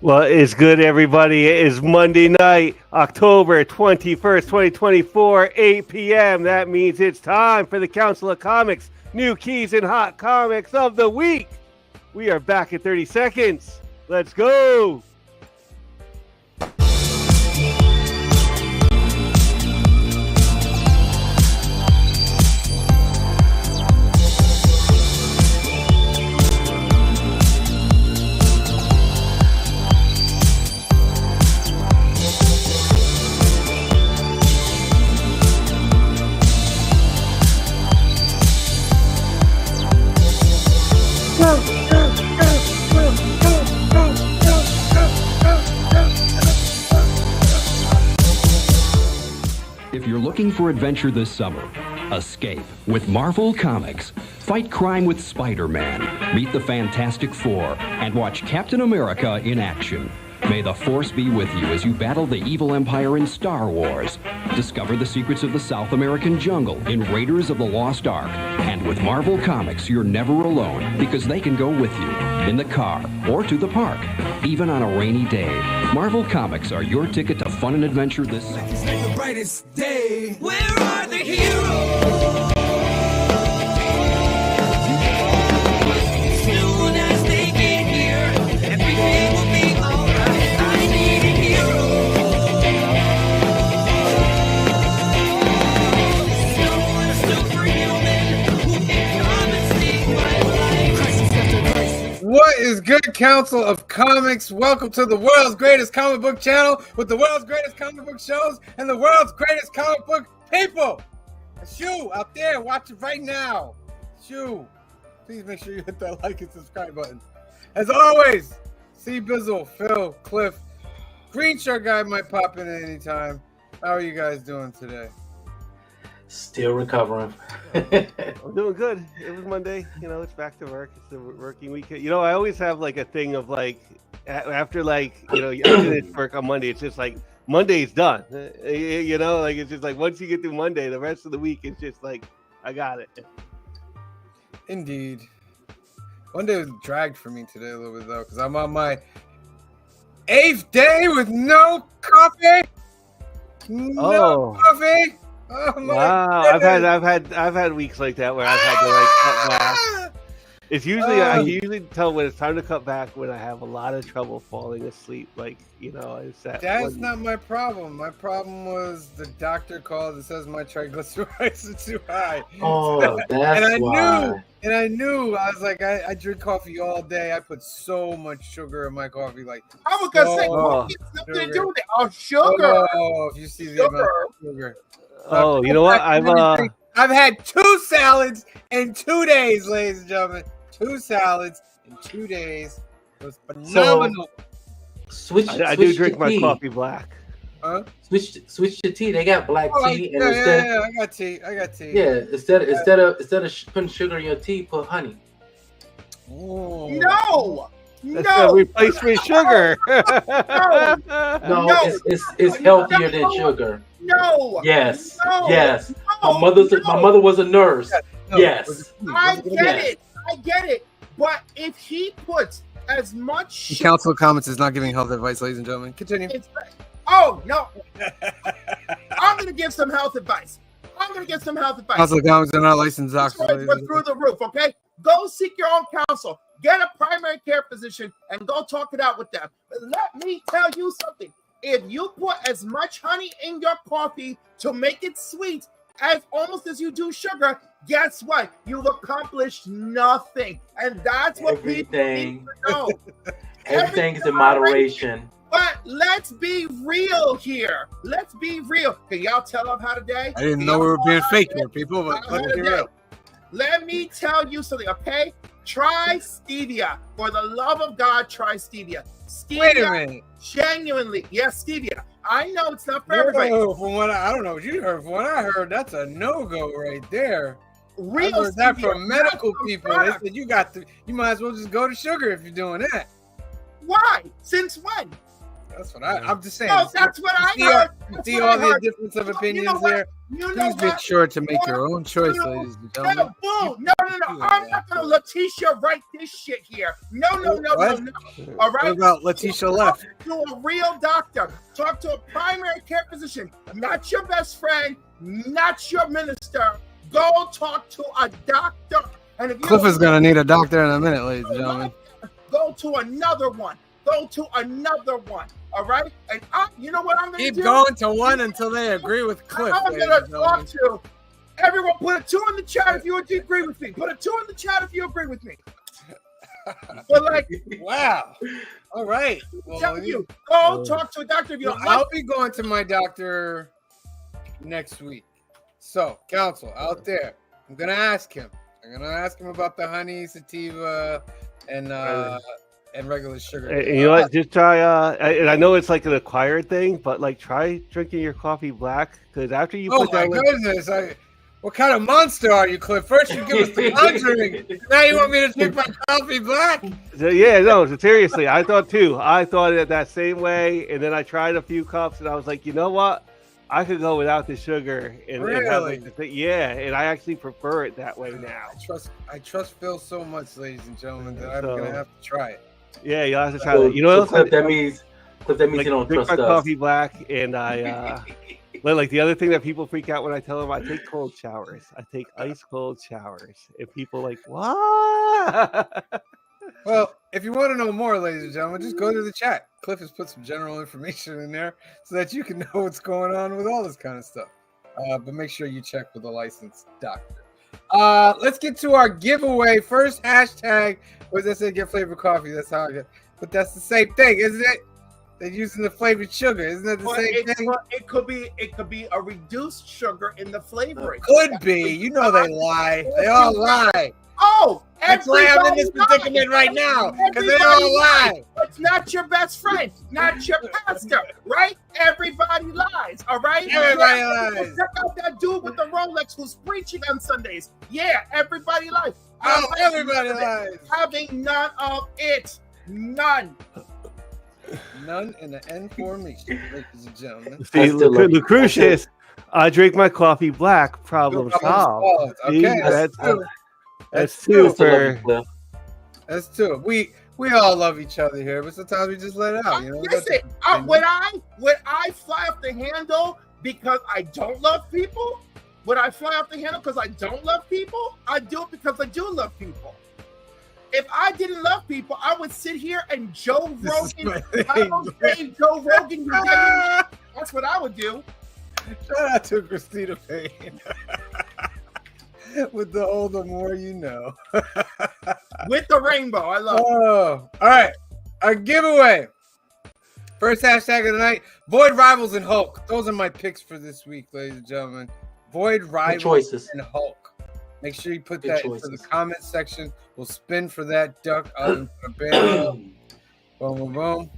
Well, it's good, everybody. It is Monday night, October 21st, 2024, 8 p.m. That means it's time for the Council of Comics, new keys and hot comics of the week. We are back in 30 seconds. Let's go. If you're looking for adventure this summer, escape with Marvel Comics. Fight crime with Spider-Man, meet the Fantastic Four, and watch Captain America in action. May the Force be with you as you battle the evil empire in Star Wars. Discover the secrets of the South American jungle in Raiders of the Lost Ark. And with Marvel Comics, you're never alone because they can go with you in the car or to the park, even on a rainy day. Marvel Comics are your ticket to fun and adventure this summer. It's like the brightest day. Where are the heroes? Soon as they get here, everything will be alright. I need a hero. Someone superhuman who can come and save my life. Crisis after crisis. What is good, Council of Comics? Welcome to the world's greatest comic book channel with the world's greatest comic book shows and the world's greatest comic book people. Shoo, out there, watch it right now. Shoo, please make sure you hit that like and subscribe button. As always, C Bizzle, Phil, Cliff, Green Shirt Guy might pop in at any time. How are you guys doing today? Still recovering. I'm doing good. It was Monday. It's back to work. It's the working week. I always have like a thing of like, after you finish work on Monday, it's just like, Monday's done. It's just like once you get through Monday, the rest of the week is just like, I got it. Indeed. Monday was dragged for me today a little bit though, because I'm on my 8th day with no coffee. No coffee. Oh my wow! goodness. I've had weeks like that where I've had to like cut back. It's usually I usually tell when it's time to cut back when I have a lot of trouble falling asleep. That's not my problem. My problem was the doctor called and says my triglycerides are too high. Oh, that's why. I knew. I was like, I drink coffee all day. I put so much sugar in my coffee. Like I was gonna say, coffee has nothing to do with it. Oh, sugar. Oh, if you see the amount of sugar. Oh, you know what? I've had 2 salads in 2 days, ladies and gentlemen. 2 salads in 2 days. It was phenomenal. I do drink my coffee black. Huh? Switch to tea. They got black tea, and yeah, I got tea. Yeah, instead of putting sugar in your tea, put honey. Ooh. No. That's a replacement sugar. No, it's healthier than sugar. No. Yes. No. Yes. No. My mother was a nurse. No. Yes. I get it. But if he puts as much The Council of Comics is not giving health advice, ladies and gentlemen. Continue. Oh no. I'm gonna give some health advice. Council of Comics are not licensed doctors. We're through the roof, okay? Go seek your own counsel. Get a primary care physician and go talk it out with them. But let me tell you something. If you put as much honey in your coffee to make it sweet as almost as you do sugar, guess what? You've accomplished nothing. And that's what people need to know. Everything is in moderation. But let's be real here. Let's be real. Can y'all tell them how today? I didn't know we were being fake here, people, but let's be real. Let me tell you something, okay? Try stevia. For the love of God, try stevia. Stevia. Wait a minute. Genuinely. Yes, stevia. I know it's not for everybody. From what I don't know what you heard. From what I heard, that's a no-go right there. Real I heard that stevia, from medical not from people. They product. said you might as well just go to sugar if you're doing that. Why? Since when? That's what I'm just saying. No, that's what I See heard. see That's see what I all the heard. difference of You know opinions what? there. You know Please make what? sure to make your own choice, ladies and gentlemen. No, no. I'm not gonna Letitia write this shit here. No. What? All right. What about Letitia left? Talk to a real doctor. Talk to a primary care physician, not your best friend, not your minister. Go talk to a doctor. And if you Cliff don't is gonna need a doctor in a minute, ladies and gentlemen. go to another one. Go to another one. All right. And you know what I'm gonna Keep do? going to one until they agree with Cliff. I'm ladies gonna and gentlemen. talk to everyone. Put a 2 in the chat if you agree with me. Put a 2 in the chat if you agree with me. But like, Wow. All right. I'm telling you, go talk to a doctor if you Well, don't like. I'll be going to my doctor next week. So, counsel out there, I'm gonna ask him. I'm gonna ask him about the honey, sativa, and regular sugar. And you know what? Just try. And I know it's like an acquired thing, but like try drinking your coffee black because after you Oh put my that. goodness! What kind of monster are you, Cliff? First you give us the Conjuring, now you want me to drink my coffee black? Yeah, no, seriously, I thought too. I thought it that same way, and then I tried a few cups, and I was like, you know what? I could go without the sugar and have Really? like the thing. Yeah, and I actually prefer it that way now. I trust Phil so much, ladies and gentlemen, that I'm gonna So- have to try it. Yeah, you have to try So, that. You know what so else? Cliff, that means you don't drink trust my us. coffee black, and I. But like the other thing that people freak out when I tell them I take cold showers. I take ice cold showers, and people like what? Well, if you want to know more, ladies and gentlemen, just go to the chat. Cliff has put some general information in there so that you can know what's going on with all this kind of stuff. But make sure you check with a licensed doctor. Let's get to our giveaway. First hashtag was I said get flavored coffee. That's how I get. But that's the same thing, isn't it? They're using the flavored sugar. Isn't that the Well, same thing? it could be a reduced sugar in the flavoring. Could be. You know they lie. They all lie. Oh, That's why I'm in this everybody predicament lies. right now. Because they Everybody all lie. It's not your best friend, not your pastor, right? Everybody lies, all right? Everybody Yeah, lies. Check out that dude with the Rolex who's preaching on Sundays. Yeah, everybody lies. Oh, everybody lies. Having none of it. None. None in the N formation, ladies and gentlemen. See, still love you. Lucretius, I drink my coffee black. Problem solved. See, Okay, that's two. that's two. two I still love you, for. Cliff. That's two. We all love each other here, but sometimes we just let it out. You know. Listen, when I fly off the handle because I don't love people, when I fly off the handle because I don't love people, I do it because I do love people. If I didn't love people, I would sit here and Joe Rogan. I don't say Joe Rogan. That's what I would do. Shout out to Christina Payne with the "Oh, the more you know." With the rainbow. I love it. Oh, all right. Our giveaway. First hashtag of the night: Void Rivals and Hulk. Those are my picks for this week, ladies and gentlemen. Void Rivals choices. and Hulk. Make sure you put Good that choices. into the comment section. We'll spin for that duck out into the barrel. Boom, boom, boom.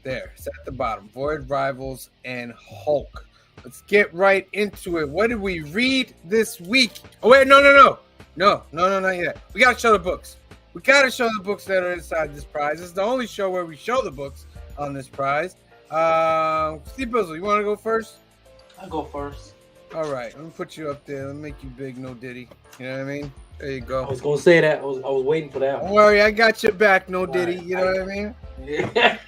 There, it's at the bottom. Void Rivals and Hulk. Let's get right into it. What did we read this week? Oh, wait, no, not yet. We got to show the books. We got to show the books that are inside this prize. This is the only show where we show the books on this prize. Steve Bizzle, you want to go first? I'll go first. All right, let me put you up there. Let me make you big, no Diddy. You know what I mean? There you go. I was gonna say that. I was waiting for that Don't one. worry, I got your back, no Diddy. Right. You know what I mean?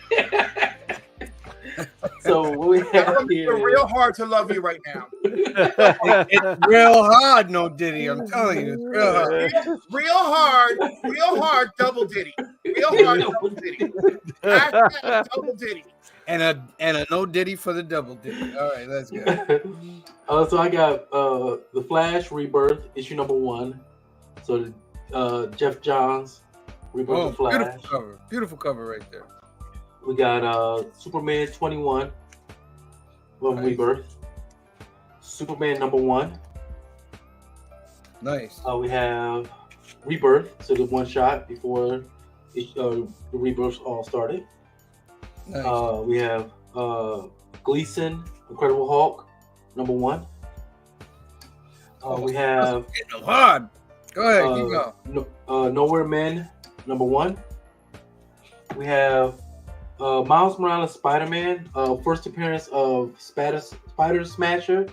So what we I'm have gonna make it here real hard to love you right now. It's real hard, no Diddy. I'm telling you, it's real hard. Real hard, double Diddy. Real hard, double Diddy. Hashtag double Diddy. And a no Diddy for the double Diddy. All right, let's go. So I got the Flash Rebirth issue number 1. So Jeff Johns Rebirth Oh, of Flash. beautiful cover right there. We got Superman 21 from Nice. Rebirth. Superman number 1. Nice. We have Rebirth, so the one shot before the Rebirth all started. Nice. We have Gleason, Incredible Hulk, number 1. We have Hitting them hard. Go ahead, keep going. Nowhere Men, number 1. We have Miles Morales Spider-Man, first appearance of Spider Smasher,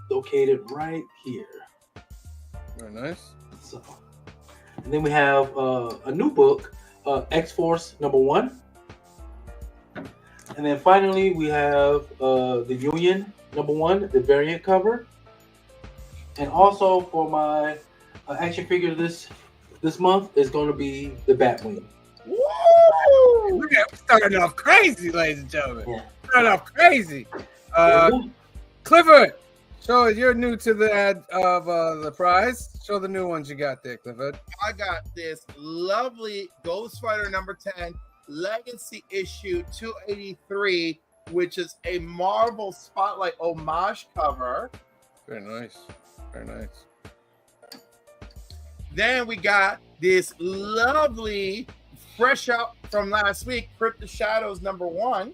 located right here. Very nice. So, and then we have a new book, X-Force #1. And then finally we have the Union #1, the variant cover. And also for my action figure this month is going to be the Batwing. Woo! Look at, we're starting off crazy, ladies and gentlemen. Yeah. Starting off crazy. Clifford, show us, you're new to the ad of the prize. Show the new ones you got there, Clifford. I got this lovely Ghost Rider #10 Legacy issue 283, which is a Marvel Spotlight homage cover. Very nice. Very nice. Then we got this lovely, fresh out from last week, Crypt of Shadows #1.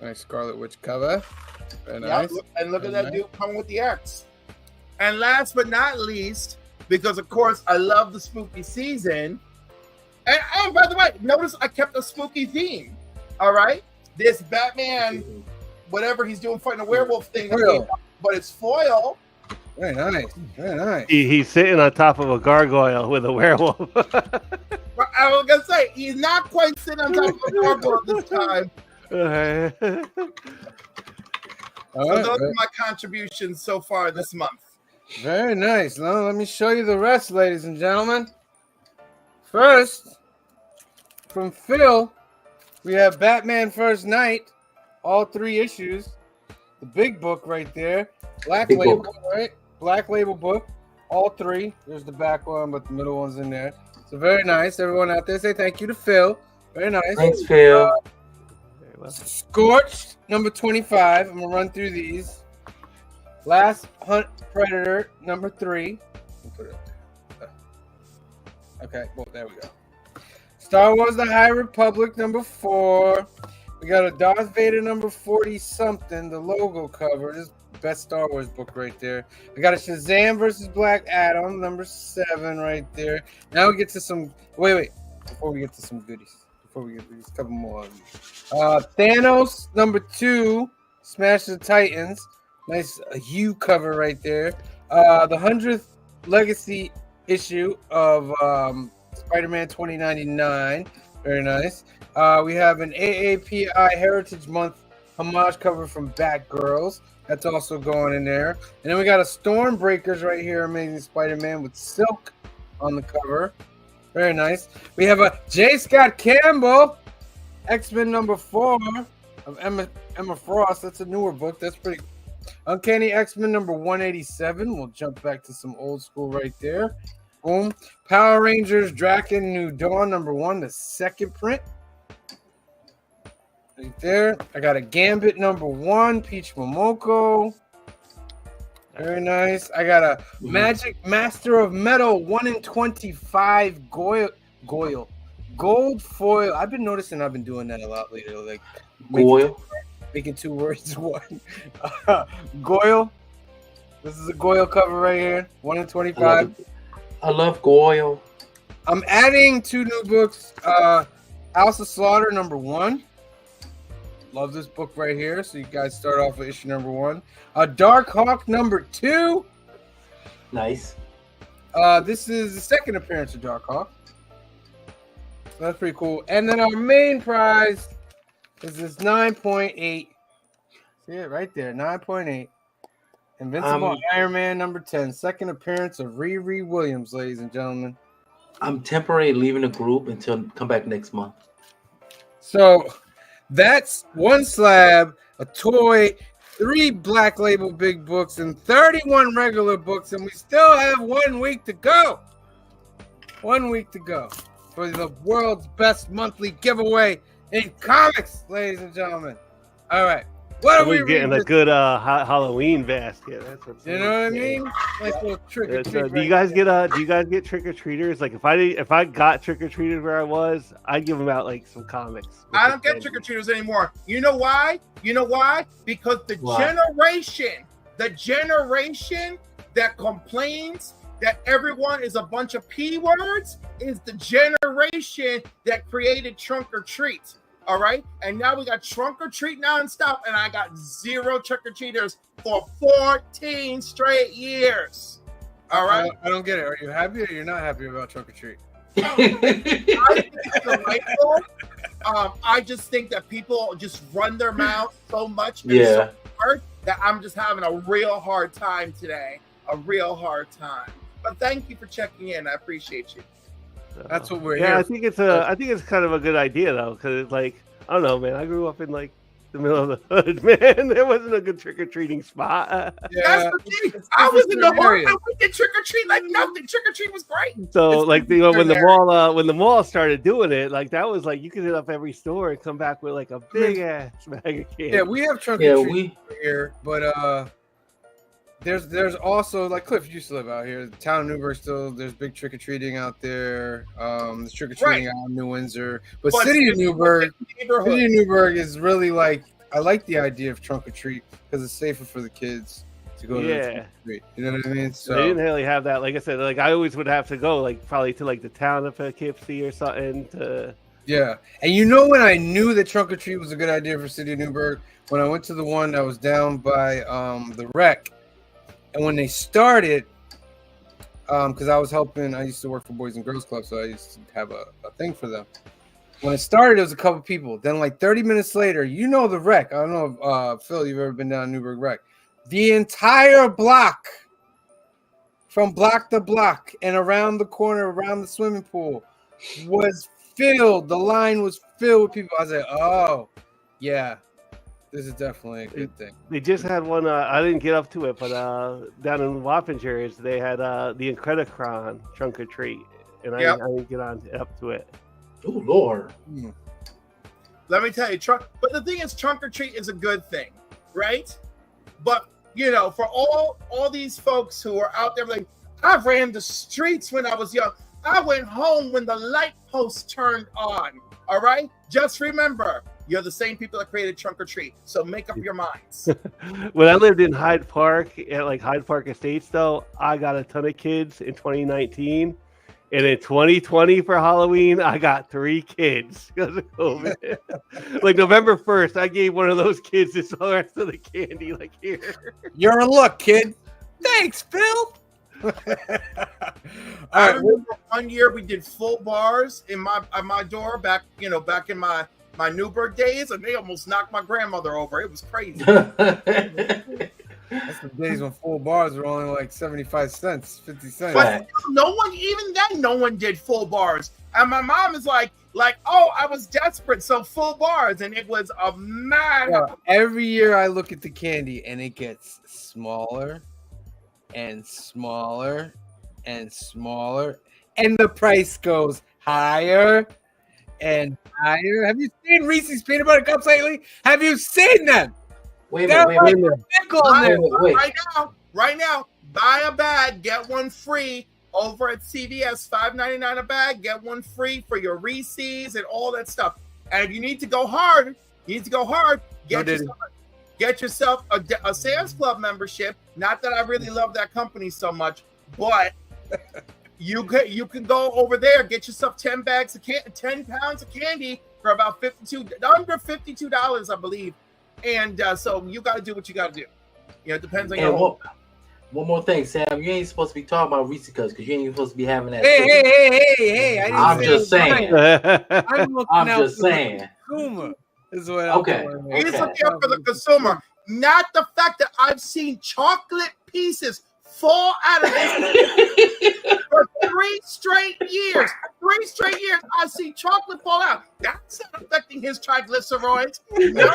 Nice Scarlet Witch cover. Very Yep, nice. and look at Very that nice. dude coming with the X. And last but not least, because of course I love the spooky season. And by the way, notice I kept a spooky theme. All right, this Batman, whatever he's doing, fighting a werewolf thing, Foil. but it's foil. Very nice. Very nice. He's sitting on top of a gargoyle with a werewolf. But I was gonna say he's not quite sitting on top of a gargoyle this time. All So right, those are my contributions so far this month. very nice. Now let me show you the rest, ladies and gentlemen. First, from Phil, we have Batman First Night, all 3 issues. The big book right there. Black Big label, book. right? Black label book, all 3. There's the back one, but the middle one's in there. So very nice. Everyone out there, say thank you to Phil. Very nice. Thanks, Phil. Scorched #25. I'm gonna run through these. Last Hunt Predator #3. Put it up there. Okay, well there we go. Star Wars: The High Republic #4. We got a Darth Vader #40 something. The logo cover. This is best Star Wars book right there. We got a Shazam versus Black Adam #7 right there. Now we get to some. Wait. Before we get to some goodies. Before we get these, a couple more of these. Thanos #2, Smash the Titans. Nice hue cover right there. The 100th Legacy issue of Spider-Man 2099. Very nice. We have an AAPI Heritage Month homage cover from Batgirls. That's also going in there. And then we got a Stormbreakers right here, Amazing Spider-Man with Silk on the cover. Very nice. We have a J. Scott Campbell, X-Men #4 of Emma Frost. That's a newer book. That's pretty cool. Uncanny X-Men #187. We'll jump back to some old school right there. Boom. Power Rangers Draken New Dawn #1, the second print. Right there. I got a Gambit #1, Peach Momoko. Very nice. I got a Magic Master of Metal 1 in 25 Goyle. Gold foil. I've been noticing I've been doing that a lot lately. Like making 2 words one. Goyle. This is a Goyle cover right here. 1 in 25. I love Goyle. I'm adding 2 new books. House of Slaughter #1. Love this book right here. So you guys start off with issue #1. Dark Hawk #2. Nice. This is the second appearance of Dark Hawk. So that's pretty cool. And then our main prize is this 9.8. See it right there, 9.8. Invincible Iron Man #10. Second appearance of Riri Williams, ladies and gentlemen. I'm temporarily leaving the group until come back next month. So that's 1 slab, a toy, 3 black label big books, and 31 regular books, and we still have 1 week to go. 1 week to go for the world's best monthly giveaway in comics, ladies and gentlemen. All right. What are we getting a good Halloween basket? That's what's You know what I mean? Nice little trick or treat. do you guys get trick or treaters? Like if I got trick or treaters where I was, I'd give them out like some comics. I don't get trick or treaters anymore. You know why? Because the generation that complains that everyone is a bunch of P words is the generation that created trunk or treat. All right. And now we got trunk or treat nonstop, and I got 0 trick or treaters for 14 straight years. All right. I don't get it. Are you happy or you're not happy about trunk or treat? I think it's delightful. I just think that people just run their mouth so much and so hard that I'm just having a real hard time today. A real hard time. But thank you for checking in. I appreciate you. That's what we're Yeah, here. I think it's kind of a good idea though, because it's like, I don't know, man. I grew up in like the middle of the hood, man. There wasn't a good trick or treating spot. Yeah, That's the thing. I was in the hood. We did trick or treat like nothing. Trick or treat was great. So It's like when the mall started doing it, like that was like you could hit up every store and come back with like a big ass bag of candy. Yeah, we have trunk or treat here, but there's also, like, Cliff used to live out here. The town of Newburgh still, there's big trick or treating out there. There's trick or treating out in New Windsor, but City of Newburgh is really like, I like the idea of trunk or treat because it's safer for the kids to go to the trunk or treat. You know what I mean? So they didn't really have that. Like I said, like I always would have to go like probably to like the town of Poughkeepsie or something to. Yeah, and you know when I knew that trunk or treat was a good idea for City of Newburgh, when I went to the one that was down by the rec. And when they started, because I was helping, I used to work for Boys and Girls Club, so I used to have a thing for them. When it started, it was a couple people. Then, like 30 minutes later, you know the rec. I don't know if Phil, you've ever been down Newburgh Rec. The entire block, from block to block and around the corner, around the swimming pool, was filled. The line was filled with people. I was like, oh, yeah. This is definitely a good thing. They just had one. I didn't get up to it, but down in Wappingers, they had the Incredicron trunk or treat, and I didn't get up to it. Oh Lord! Let me tell you, but the thing is, trunk or treat is a good thing, right? But you know, for all these folks who are out there, like I ran the streets when I was young. I went home when the light post turned on. All right, just remember. You're the same people that created trunk or treat, so make up your minds. When I lived in Hyde Park, at like Hyde Park Estates, though, I got a ton of kids in 2019, and in 2020 for Halloween, I got 3 kids because of COVID. Like November 1st, I gave one of those kids the rest of the candy. Like here, you're a look, kid. Thanks, Phil. I remember one year we did full bars in my door back in my Newburgh days, and they almost knocked my grandmother over. It was crazy. That's the days when full bars were only like 75 cents, 50 cents. But no one did full bars. And my mom is like, oh, I was desperate, so full bars, and it was a mad. Every year I look at the candy, and it gets smaller and smaller and smaller, and the price goes higher and higher. Have you seen Reese's peanut butter cups lately? Have you seen them? Wait a minute. Right now, buy a bag, get one free over at CVS. $5.99 a bag, get one free for your Reese's and all that stuff. And if you need to go hard, get yourself a Sam's Club membership. Not that I really love that company so much, but you can go over there, get yourself 10 pounds of candy for about under $52, I believe. And so you got to do what you got to do. You know, it depends on your. One more thing, Sam. You ain't supposed to be talking about Reese's Cups because you ain't supposed to be having that. Hey! I'm just saying. I'm just saying. Consumer is what He's looking up for the consumer, not the fact that I've seen chocolate pieces fall out of this for 3 straight years. 3 straight years, I see chocolate fall out. That's not affecting his triglycerides. No.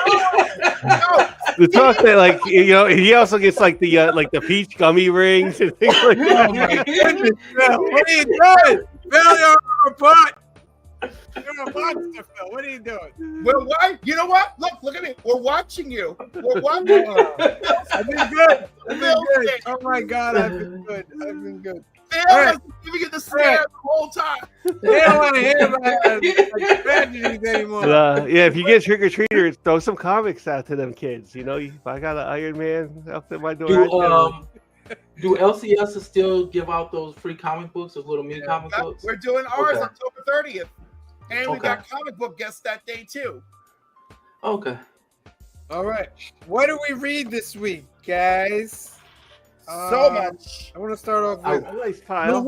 The talk that, like, you know, he also gets like the peach gummy rings and things like that. Oh my goodness, Phil, what are you doing? Phil, you're a bot. You're a monster, Phil. What are you doing? Well, why? You know what? Look at me. We're watching you. We're watching you. I've been good. Oh my God, I've been good. Phil has been giving you the stare the whole time. They don't want to hear about tragedies anymore. Yeah, if you get trick or treaters, throw some comics out to them kids. You know, if I got an Iron Man up at my door, Do LCS still give out those free comic books, those little mini comic Yeah, books? we're doing ours Okay. October 30th. And we Okay. got comic book guests that day too. Okay. All right. What do we read this week, guys? So much. I want to start off I- with Nice the, pile.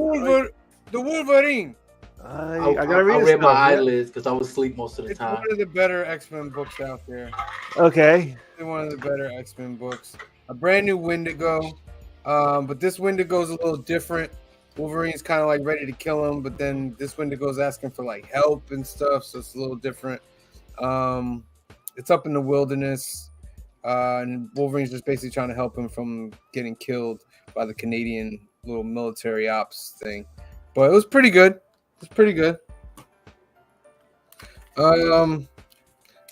the Wolverine. I I gotta read read this my stuff. eyelids because I was asleep most of the It's time. one of the better X-Men books out there. Okay. It's one of the better X-Men books. A brand new Wendigo. But this Wendigo's a little different. Wolverine's kind of like ready to kill him, but then this Wendigo's asking for like help and stuff, so it's a little different. It's up in the wilderness, and Wolverine's just basically trying to help him from getting killed by the Canadian little military ops thing. But it was pretty good. It's pretty good.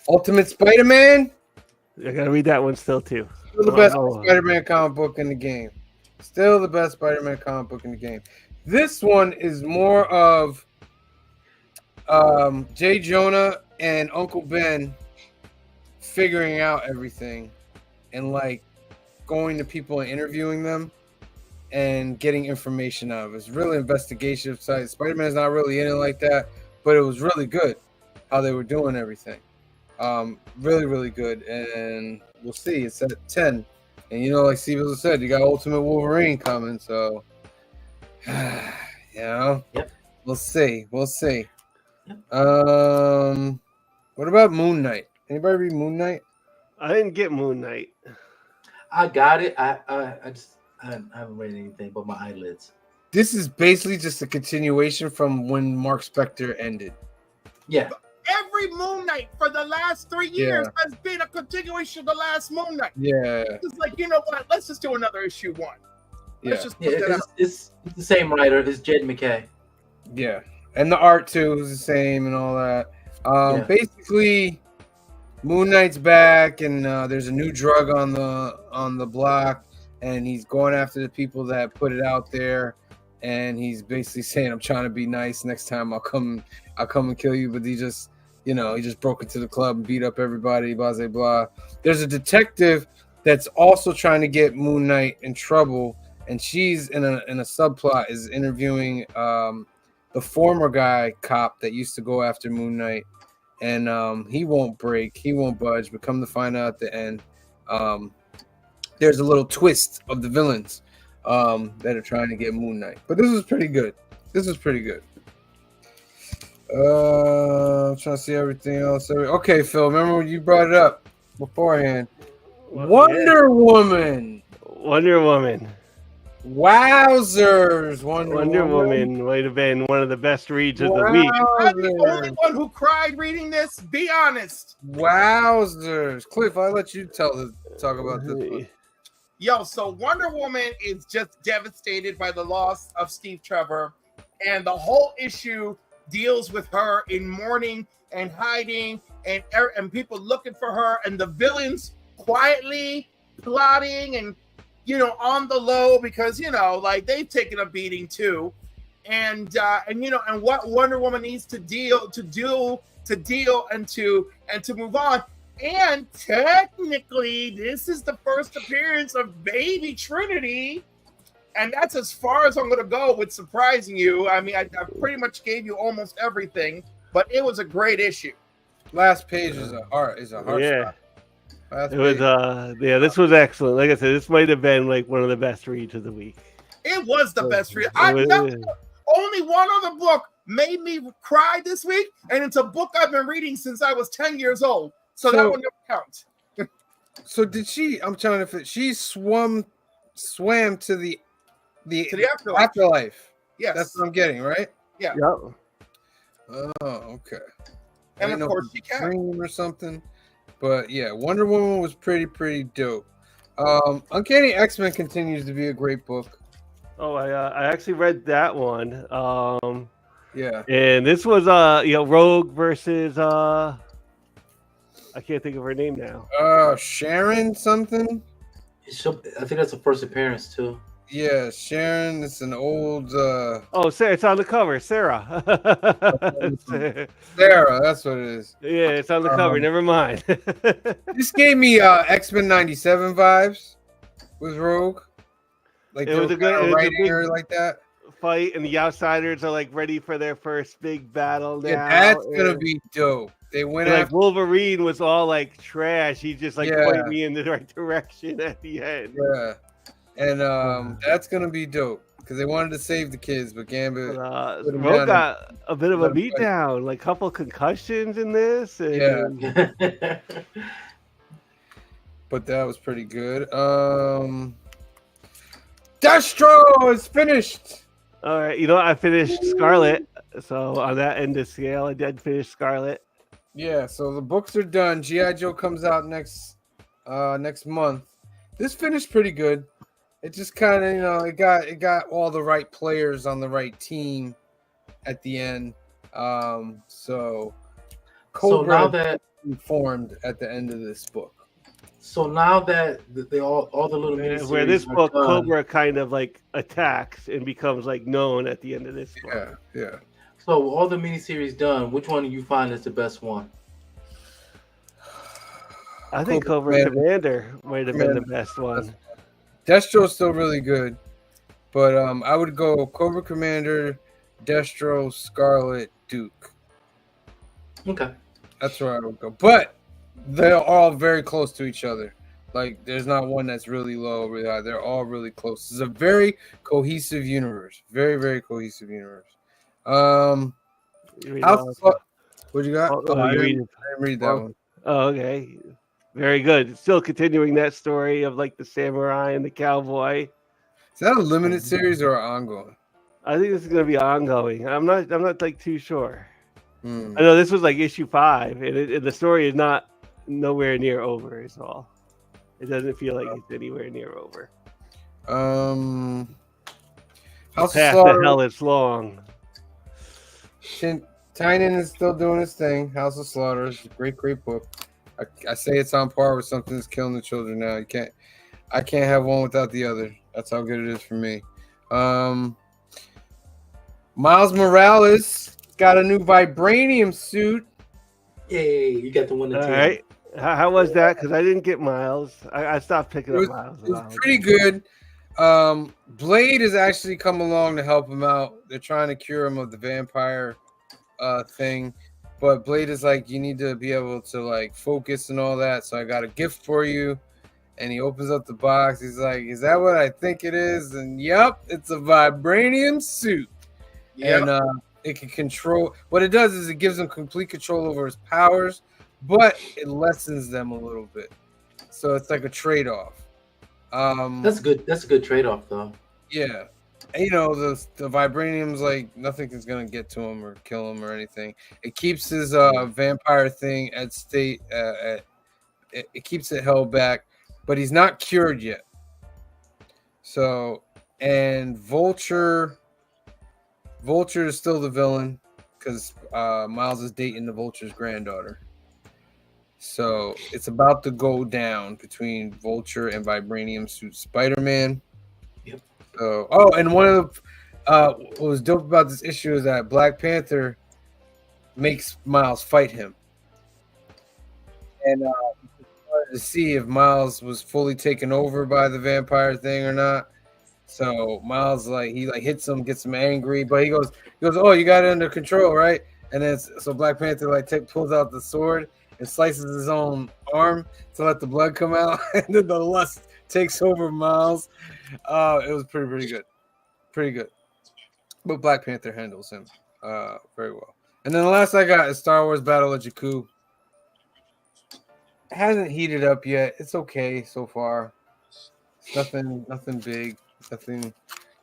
Ultimate Spider-Man. I gotta read that one still too. Still the best Oh. Spider-Man comic book in the game. Still the best Spider-Man comic book in the game. This one is more of Jay Jonah and Uncle Ben figuring out everything and like going to people and interviewing them and getting information out of it. It's really investigative side. Spider-Man's not really in it like that, but it was really good how they were doing everything. Really, really good. And we'll see. It's at 10. And you know, like Steve said, you got Ultimate Wolverine coming, so you know, Yep. We'll see. We'll see. Yep. What about Moon Knight? Anybody read Moon Knight? I didn't get Moon Knight. I got it. I haven't read anything but my eyelids. This is basically just a continuation from when Mark Spector ended. Yeah. Every Moon Knight for the last 3 years has been a continuation of the last Moon Knight. Yeah. It's like, you know what? Let's just do another issue 1. Yeah. Let's just put that out. It's the same writer. It's Jed McKay. Yeah. And the art too is the same and all that. Yeah. Basically Moon Knight's back and there's a new drug on the block and he's going after the people that put it out there and he's basically saying, I'm trying to be nice. Next time I'll come and kill you. But he just broke into the club and beat up everybody, blah, blah, blah. There's a detective that's also trying to get Moon Knight in trouble, and she's in a subplot is interviewing the former cop that used to go after Moon Knight, and he won't budge. But come to find out at the end, there's a little twist of the villains that are trying to get Moon Knight. But this was pretty good. I'm trying to see everything else. Okay, Phil, remember when you brought it up beforehand? Well, Wonder Woman. Wonder Woman. Wowzers. Wonder Woman might have been one of the best reads of the week. I'm the only one who cried reading this. Be honest. Wowzers. Cliff, I'll let you talk about this one. Yo, so Wonder Woman is just devastated by the loss of Steve Trevor, and the whole issue deals with her in mourning and hiding and people looking for her and the villains quietly plotting and, you know, on the low because, you know, like they've taken a beating too. And you know, and what Wonder Woman needs to deal and to move on. And technically, this is the first appearance of Baby Trinity. And that's as far as I'm going to go with surprising you. I mean, I pretty much gave you almost everything, but it was a great issue. Last page is a heart Yeah. stop. It was this was excellent. Like I said, this might have been like one of the best reads of the week. It was the best read. Only one other book made me cry this week, and it's a book I've been reading since I was 10 years old. So that would never count. So did she? I'm trying to fit. She swam to the afterlife. Yes, That's what I'm getting, right? Yeah. Yep. Oh, okay. And I of know course if she it's a can. dream or something. But yeah, Wonder Woman was pretty dope. Uncanny X-Men continues to be a great book. Oh, I actually read that one. Yeah. And this was Rogue versus I can't think of her name now. Sharon something. I think that's the first appearance too. Yeah, Sharon. It's an old. Oh, Sarah, it's on the cover. Sarah. Sarah, that's what it is. Yeah, it's on the cover. Never mind. This gave me X-Men '97 vibes with Rogue. Like It they was were a good. kind It of was a writing big her like that. fight, and the outsiders are like ready for their first big battle Yeah, now. that's gonna and- be dope. They went and, like after. Wolverine was all like trash. He just like Yeah. pointed me in the right direction at the end. Yeah, and that's gonna be dope because they wanted to save the kids, but Gambit. But put him Rogue down got a bit of a let him fight. beatdown, like couple concussions in this. And Yeah. But that was pretty good. Destro is finished. All right, you know I finished Scarlet, so on that end of scale, I did finish Scarlet. Yeah, so the books are done. GI Joe comes out next month. This finished pretty good. It just kind of it got all the right players on the right team at the end. So Cobra now that formed at the end of this book. So now that they all the little miniseries Where this are book, done, Cobra kind of like attacks and becomes like known at the end of this book. Yeah. So all the miniseries done, which one do you find is the best one? I think Cobra Commander might have been the best one. Destro's still really good, but I would go Cobra Commander, Destro, Scarlet, Duke. Okay. That's where I would go. But they're all very close to each other. Like, there's not one that's really low, really high. They're all really close. It's a very cohesive universe. Very, very cohesive universe. You read what you got? I you didn't read that one. Oh, okay. Very good. Still continuing that story of like the samurai and the cowboy. Is that a limited series or ongoing? I think this is going to be ongoing. I'm not like too sure. I know this was like issue 5, and the story is not nowhere near over. Is all. It doesn't feel like it's anywhere near over. House Past of the hell it's long. Tynan is still doing his thing. House of Slaughter is a great book. I say it's on par with something that's killing the children now. I can't have one without the other. That's how good it is for me. Miles Morales got a new vibranium suit. Yay, you got the one. All right. How was that? Because I didn't get Miles. I stopped picking up Miles. It was pretty good. Blade has actually come along to help him out. They're trying to cure him of the vampire thing. But Blade is like, you need to be able to like focus and all that. So I got a gift for you. And he opens up the box. He's like, is that what I think it is? And yep, it's a vibranium suit. Yep. And it can control. What it does is it gives him complete control over his powers, but it lessens them a little bit. So it's like a trade-off. That's good. That's a good trade-off, though. Yeah. And, the vibranium's like nothing is gonna get to him or kill him or anything. It keeps his vampire thing at state. It keeps it held back, but he's not cured yet. So, and Vulture is still the villain because Miles is dating the Vulture's granddaughter. So it's about to go down between Vulture and Vibranium Suit Spider-Man. Yep. So, and one of what was dope about this issue is that Black Panther makes Miles fight him, and wanted to see if Miles was fully taken over by the vampire thing or not. So Miles he hits him, gets him angry, but he goes, oh, you got it under control, right? And then so Black Panther pulls out the sword and slices his own arm to let the blood come out, and then the lust takes over Miles. It was pretty good. But Black Panther handles him very well. And then the last I got is Star Wars Battle of Jakku. It hasn't heated up yet. It's okay so far. It's nothing big, nothing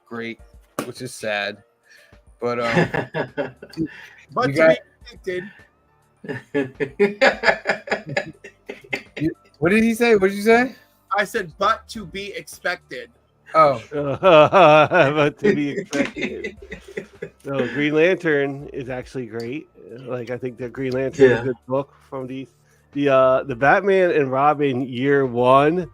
great, which is sad. But But You to got- be predicted, what did he say? What did you say? I said, but to be expected. Oh, But to be expected. So Green Lantern is actually great. Like I think the Green Lantern is a good book from these. The Batman and Robin year 1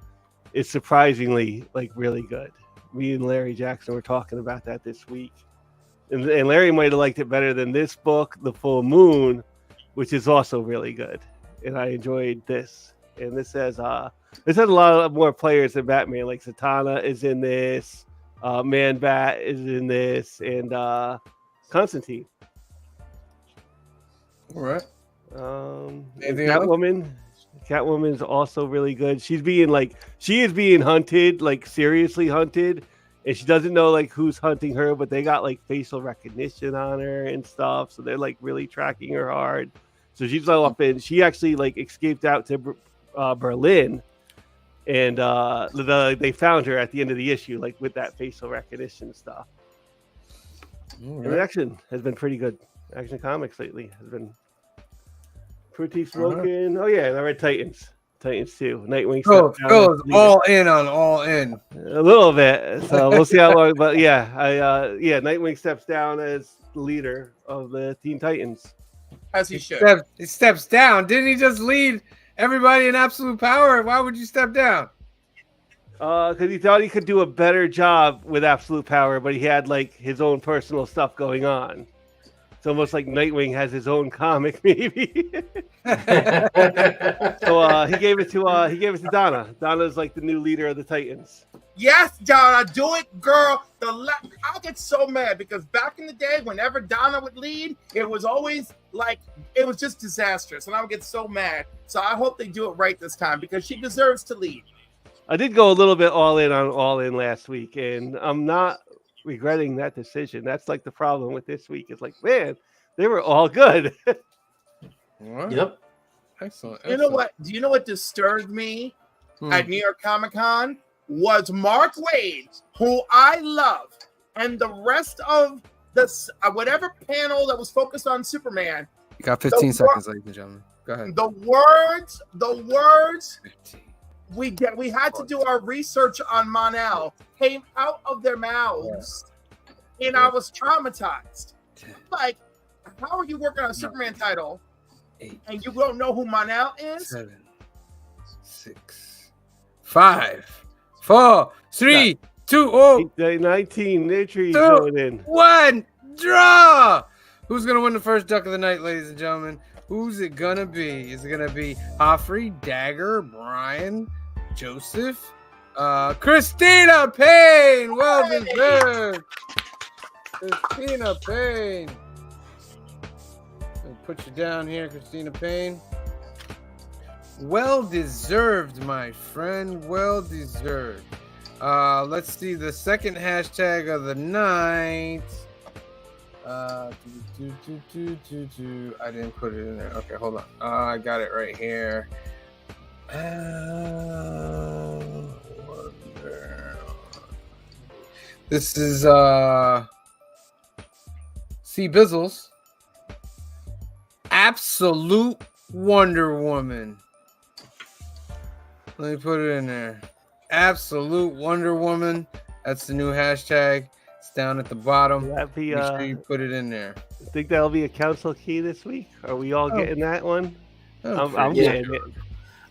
is surprisingly really good. Me and Larry Jackson were talking about that this week. And Larry might have liked it better than this book, The Full Moon, which is also really good. And I enjoyed this. And this has a lot more players than Batman. Like Zatanna is in this. Man Bat is in this, and Constantine. All right. Anything else? Catwoman's also really good. She is being hunted, like seriously hunted, and she doesn't know like who's hunting her, but they got like facial recognition on her and stuff, so they're like really tracking her hard. So she's up in. She actually like escaped out to Berlin, and they found her at the end of the issue, like with that facial recognition stuff. And the action has been pretty good. Action Comics lately has been pretty smoking. Oh yeah, and I read Titans too. Nightwing. Phil's all in on All In. A little bit. So we'll see how long. But yeah, Nightwing steps down as the leader of the Teen Titans. As he should. He steps down. Didn't he just lead everybody in absolute power? Why would you step down? Because he thought he could do a better job with absolute power, but he had like his own personal stuff going on. It's almost like Nightwing has his own comic, maybe. So he gave it to Donna. Donna's like the new leader of the Titans. Yes, Donna, do it, girl. I get so mad because back in the day, whenever Donna would lead, it was always like it was just disastrous, and I would get so mad. So I hope they do it right this time because she deserves to lead. I did go a little bit all in last week, and I'm not regretting that decision. That's like the problem with this week. It's like, man, they were all good. Yep. Excellent. You know what? Do you know what disturbed me at New York Comic Con? Was Mark Waid, who I love, and the rest of this whatever panel that was focused on Superman. You got 15 seconds, ladies and gentlemen. Go ahead. The words 15. We had to do our research on Mon-El came out of their mouths, and I was traumatized. Like, how are you working on a Superman title 8, and you don't know who Mon-El is? 7, 6, 5, 4, 3, 2, 19. Nature going in. 1. Draw. Who's gonna win the first duck of the night, ladies and gentlemen? Who's it gonna be? Is it gonna be Hoffrey, Dagger, Brian, Joseph, Christina Payne? Well deserved. Christina Payne. I'll put you down here, Christina Payne. Well deserved, my friend. Well deserved. Let's see the second hashtag of the night. I didn't put it in there. Okay, hold on. I got it right here. This is C. Bizzles. Absolute Wonder Woman. Let me put it in there. Absolute Wonder Woman. That's the new hashtag. It's down at the bottom. That'd be, make sure you put it in there. I think that'll be a council key this week. Are we all getting that one? I'm yeah. getting it.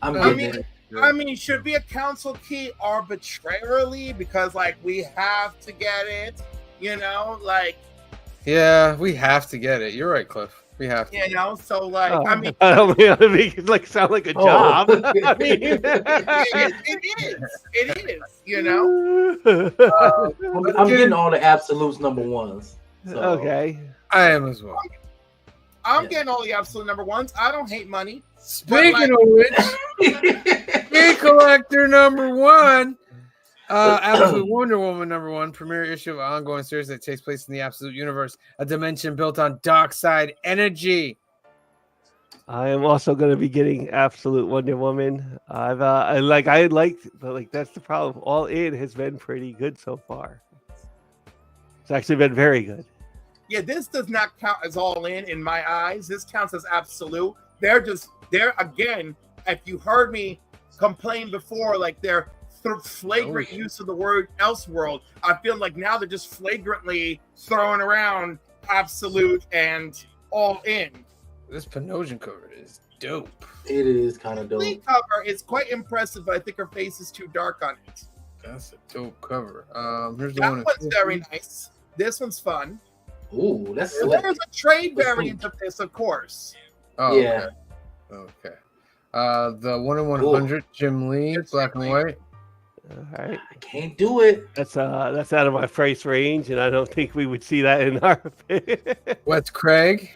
I'm getting it. I mean, should be a council key arbitrarily because, like, we have to get it. You know, like. Yeah, we have to get it. You're right, Cliff. We have to. You know, so like, I mean, I don't make it like sound like a job. I mean, it is. You know, I'm getting all the absolutes number ones. So. Okay, I am as well. I'm getting all the absolute number ones. I don't hate money. Speaking of which, key collector number 1. Absolute Wonder Woman number 1, premiere issue of an ongoing series that takes place in the Absolute Universe, a dimension built on dark side energy. I am also going to be getting Absolute Wonder Woman. I liked, but like that's the problem. All In has been pretty good so far. It's actually been very good. Yeah, this does not count as All In my eyes. This counts as Absolute. They're again. If you heard me complain before, like they're flagrant use of the word Elseworld. I feel like now they're just flagrantly throwing around Absolute and All In. This Panosian cover is dope. It is kind of dope. The cover is quite impressive, but I think her face is too dark on it. That's a dope cover. Here's the That one. one's very nice. This one's fun. Ooh, that's slick. There's a trade variant of this, of course. Oh, Yeah. Okay. The 1 in 100 Jim Lee, black and white. All right. I can't do it. That's out of my price range, and I don't think we would see that in our opinion. What's Craig?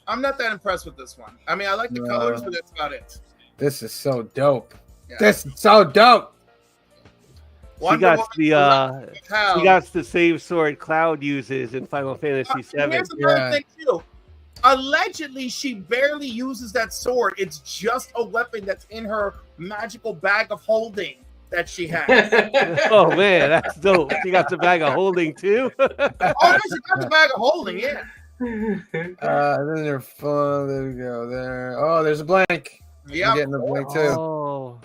I'm not that impressed with this one. I mean, I like the colors, but that's about it. This is so dope. Yeah. This is so dope. She Wonder got Woman, she got the same sword Cloud uses in Final Fantasy VII. Here's another Yeah. thing too. Allegedly, she barely uses that sword. It's just a weapon that's in her magical bag of holding that she has. Oh man, that's dope. She got the bag of holding too. Oh, no, she got the bag of holding, yeah. Then they're fun. There we go. There. Oh, there's a blank. Yeah. I'm getting a blank too. Oh,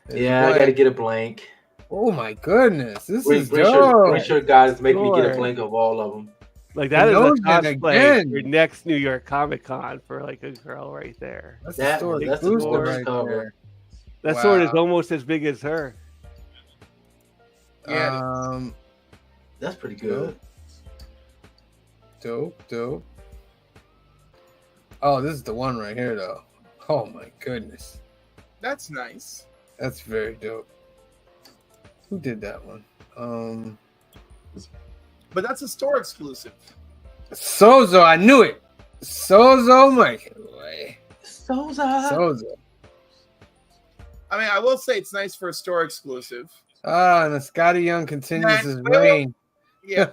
There's a Yeah, I blank. gotta get a blank. Oh my goodness, this Pretty is sure, dope. guys make me get a Sure. blank of all of them. like that is a Nosing cosplay again. for next New York Comic Con for like a girl right there. That's That- the story. that's the Booster gorgeous right cover. there. That sword is Wow. almost as big as her. Yeah. That's pretty good. Dope. Oh, this is the one right here, though. Oh my goodness, That's nice. that's very dope. Who did that one? But that's a store exclusive. Sozo. I knew it. Sozo, Mike. Souza. Sozo. I mean, I will say it's nice for a store exclusive. Ah, and Scotty Young continues And- his reign. Yeah.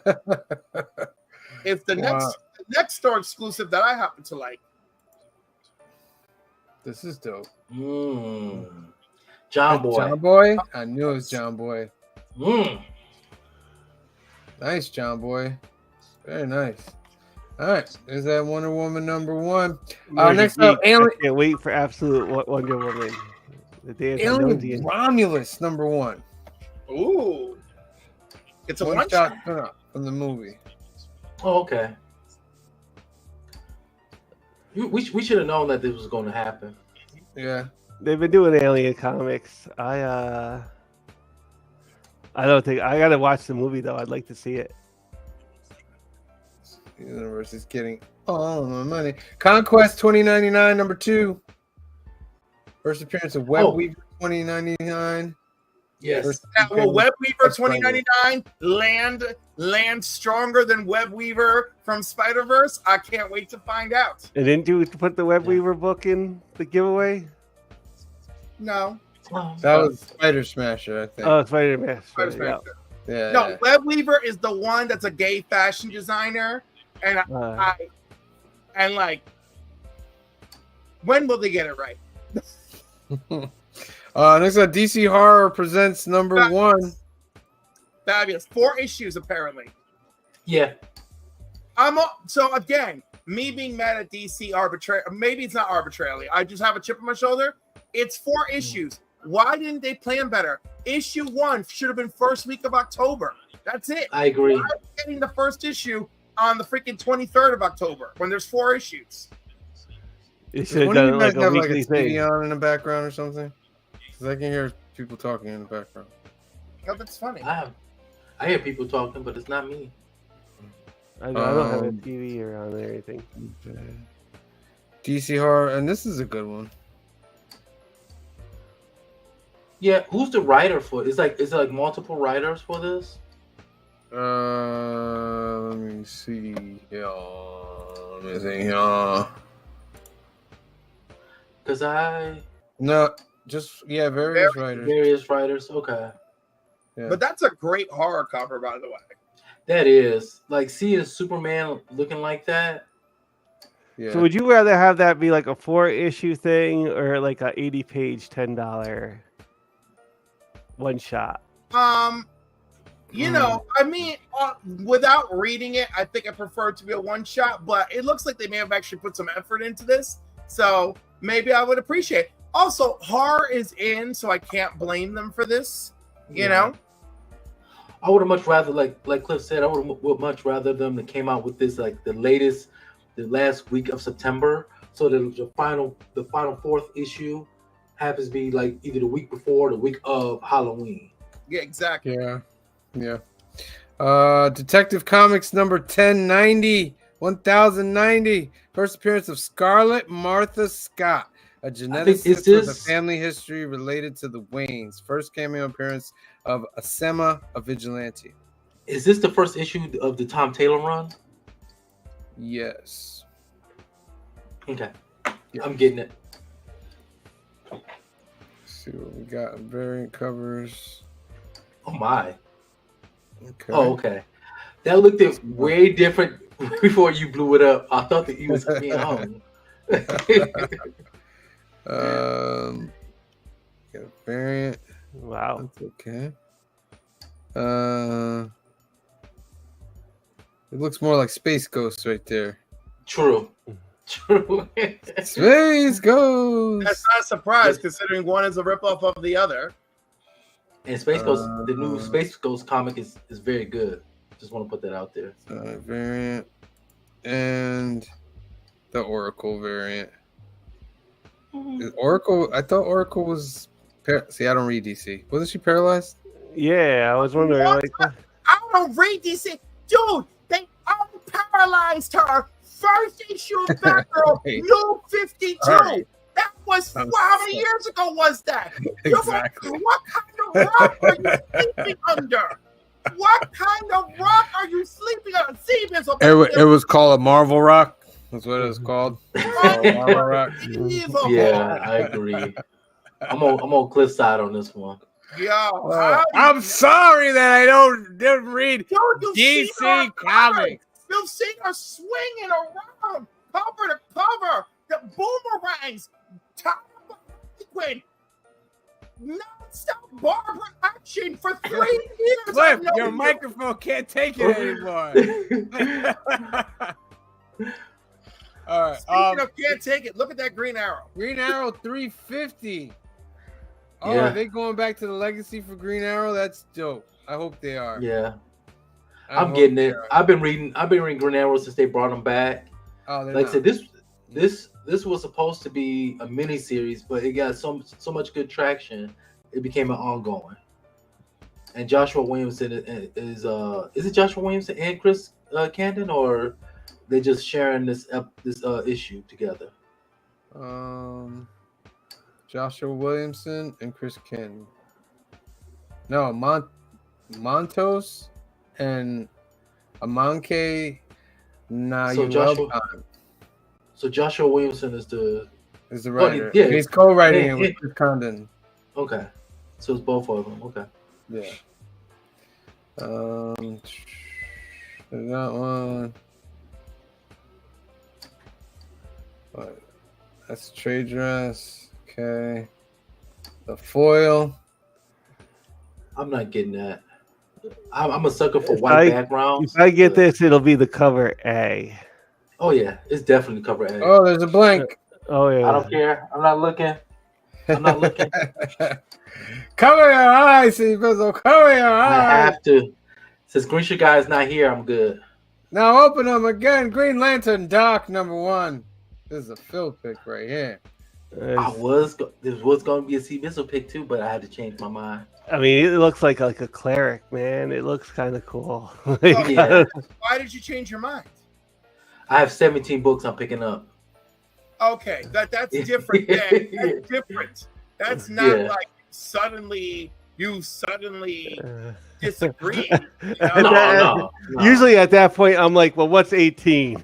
If the Wow. next store exclusive that I happen to like, This is dope. John Boy. John Boy. I knew it was John Boy. Mm. Nice, John Boy. Very nice. All right, there's that Wonder Woman #1. Next up, I Alien, can't wait for Absolute Wonder Woman. The Dance of Alien Nosy. Romulus #1. ooh, it's a One one shot shot. from the movie. Oh, okay. We should have known that this was going to happen. Yeah. They've been doing Alien comics. I don't think I gotta watch the movie though. I'd like to see it. The universe is getting all my money. Conquest 2099 #2. First appearance of Web Oh. Weaver 2099. Yes. First Now, will appearance- Webweaver 2099 land stronger than Webweaver from Spider-Verse? I can't wait to find out. And didn't you put the Web Weaver book in the giveaway? No. That was Spider Smasher, I think. Oh, Spider-Man. Spider-Man. Yeah. yeah. No, yeah. Webweaver is the one that's a gay fashion designer, and Uh, when will they get it right? Next up, DC Horror presents #1. Fabulous. 4 issues apparently. Yeah. So again, me being mad at DC arbitrary, maybe it's not arbitrarily. I just have a chip on my shoulder. It's 4 issues. Why didn't they plan better? Issue 1 should have been first week of October. That's it. I agree. Why are we getting the first issue on the freaking 23rd of October when there's 4 issues? you should have Wouldn't done you it guys like a have like a weekly TV thing. on in the background or something? Because I can hear people talking in the background. Oh, that's funny. I hear people talking, but it's not me. I don't have a Um, TV or on or anything. DC Horror, and this is a good one. Yeah, who's the writer for it? Is it like multiple writers for this? Let me see. Yeah, let me see. Yeah. Because No, just various writers. various writers. Okay, Yeah. But that's a great horror cover, by the way. that is like seeing Superman looking like that. Yeah. So would you rather have that be like a 4-issue thing or like a 80-page $10 one shot? You know, I mean, without reading it, I think I prefer it to be a one shot, but it looks like they may have actually put some effort into this. So maybe I would appreciate it. Also, horror is in, so I can't blame them for this. You know? I would have much rather, like Cliff said, I would much rather them that came out with this like the last week of September, so that the final 4th issue happens to be like either the week before or the week of Halloween. Yeah, exactly. Yeah. Detective Comics #1090. First appearance of Scarlett Martha Scott, a geneticist with a family history related to the Waynes. First cameo appearance of Asema, a vigilante. Is this the first issue of the Tom Taylor run? Yes. Okay, Yeah. I'm getting it. Let's see what we got. Variant covers. Oh my. Okay. Oh, okay. That looked way different before you blew it up. I thought that you was being home. Got a variant. Wow. That's okay. It looks more like Space Ghost right there. True. Space Ghost. That's not a surprise considering one is a ripoff of the other. And Space Ghost, the new Space Ghost comic is very good. Just want to put that out there. Variant and the Oracle variant. Is Oracle? I thought Oracle was. See, I don't read DC. Wasn't she paralyzed? Yeah, I was wondering. What? Like, I don't read DC. Dude, they unparalyzed her. First issue of Batgirl, Right. New 52. Right. That was I'm how many so- years ago was that? Exactly. What kind of rock are you sleeping under? What kind of rock are you sleeping on? See, It was called a Marvel Rock. That's what it was called. Marvel Rock. Unbelievable. Yeah, I agree. I'm on Cliffside on this one. Yo, I'm sorry that I didn't read Dude, you've seen her DC Comics. You've seen her swinging around, cover to cover, the boomerangs, top of Quinn, non-stop Barbara action for 3 years. Cliff, I know your you. microphone can't take it anymore. All right. Speaking of can't take it, look at that Green Arrow. Green Arrow 350. Oh, Yeah. are they going back to the legacy for Green Arrow? That's dope. I hope they are. Yeah, I I'm hope getting they it. are. I've been reading Green Arrow since they brought him back. Oh, they're Like I not. said, this was supposed to be a mini series, but it got so much good traction, it became an ongoing. And Joshua Williamson is it Joshua Williamson and Chris Camden, or they just sharing this issue together? Joshua Williamson and Chris Ken. No, Montos and Amanke Nayuel So Joshua Williamson is the is the writer. yeah. He's co-writing Yeah, it with yeah. Chris Condon. okay. So it's both of them. Okay. Yeah. That one. What? That's trade dress. Okay. The foil. I'm not getting that. I'm a sucker for If white I- backgrounds. if I get but- this, it'll be the cover A. Oh yeah, it's definitely cover A. Oh, there's a blank. Oh yeah. I don't care. I'm not looking. I'm not looking. Cover your eyes, Bizzle. Cover your I eyes. have to. Since Grisha guy is not here, I'm good. Now open them again. Green Lantern Doc #1. This is a Phil pick right here. This was going to be a C Bizzle pick too, but I had to change my mind. I mean, it looks like a cleric, man. It looks kind of cool. Yeah. Why did you change your mind? I have 17 books I'm picking up. Okay, that's different. Then. That's different. That's not Yeah. like you suddenly disagree. No. Usually at that point, I'm like, well, what's 18?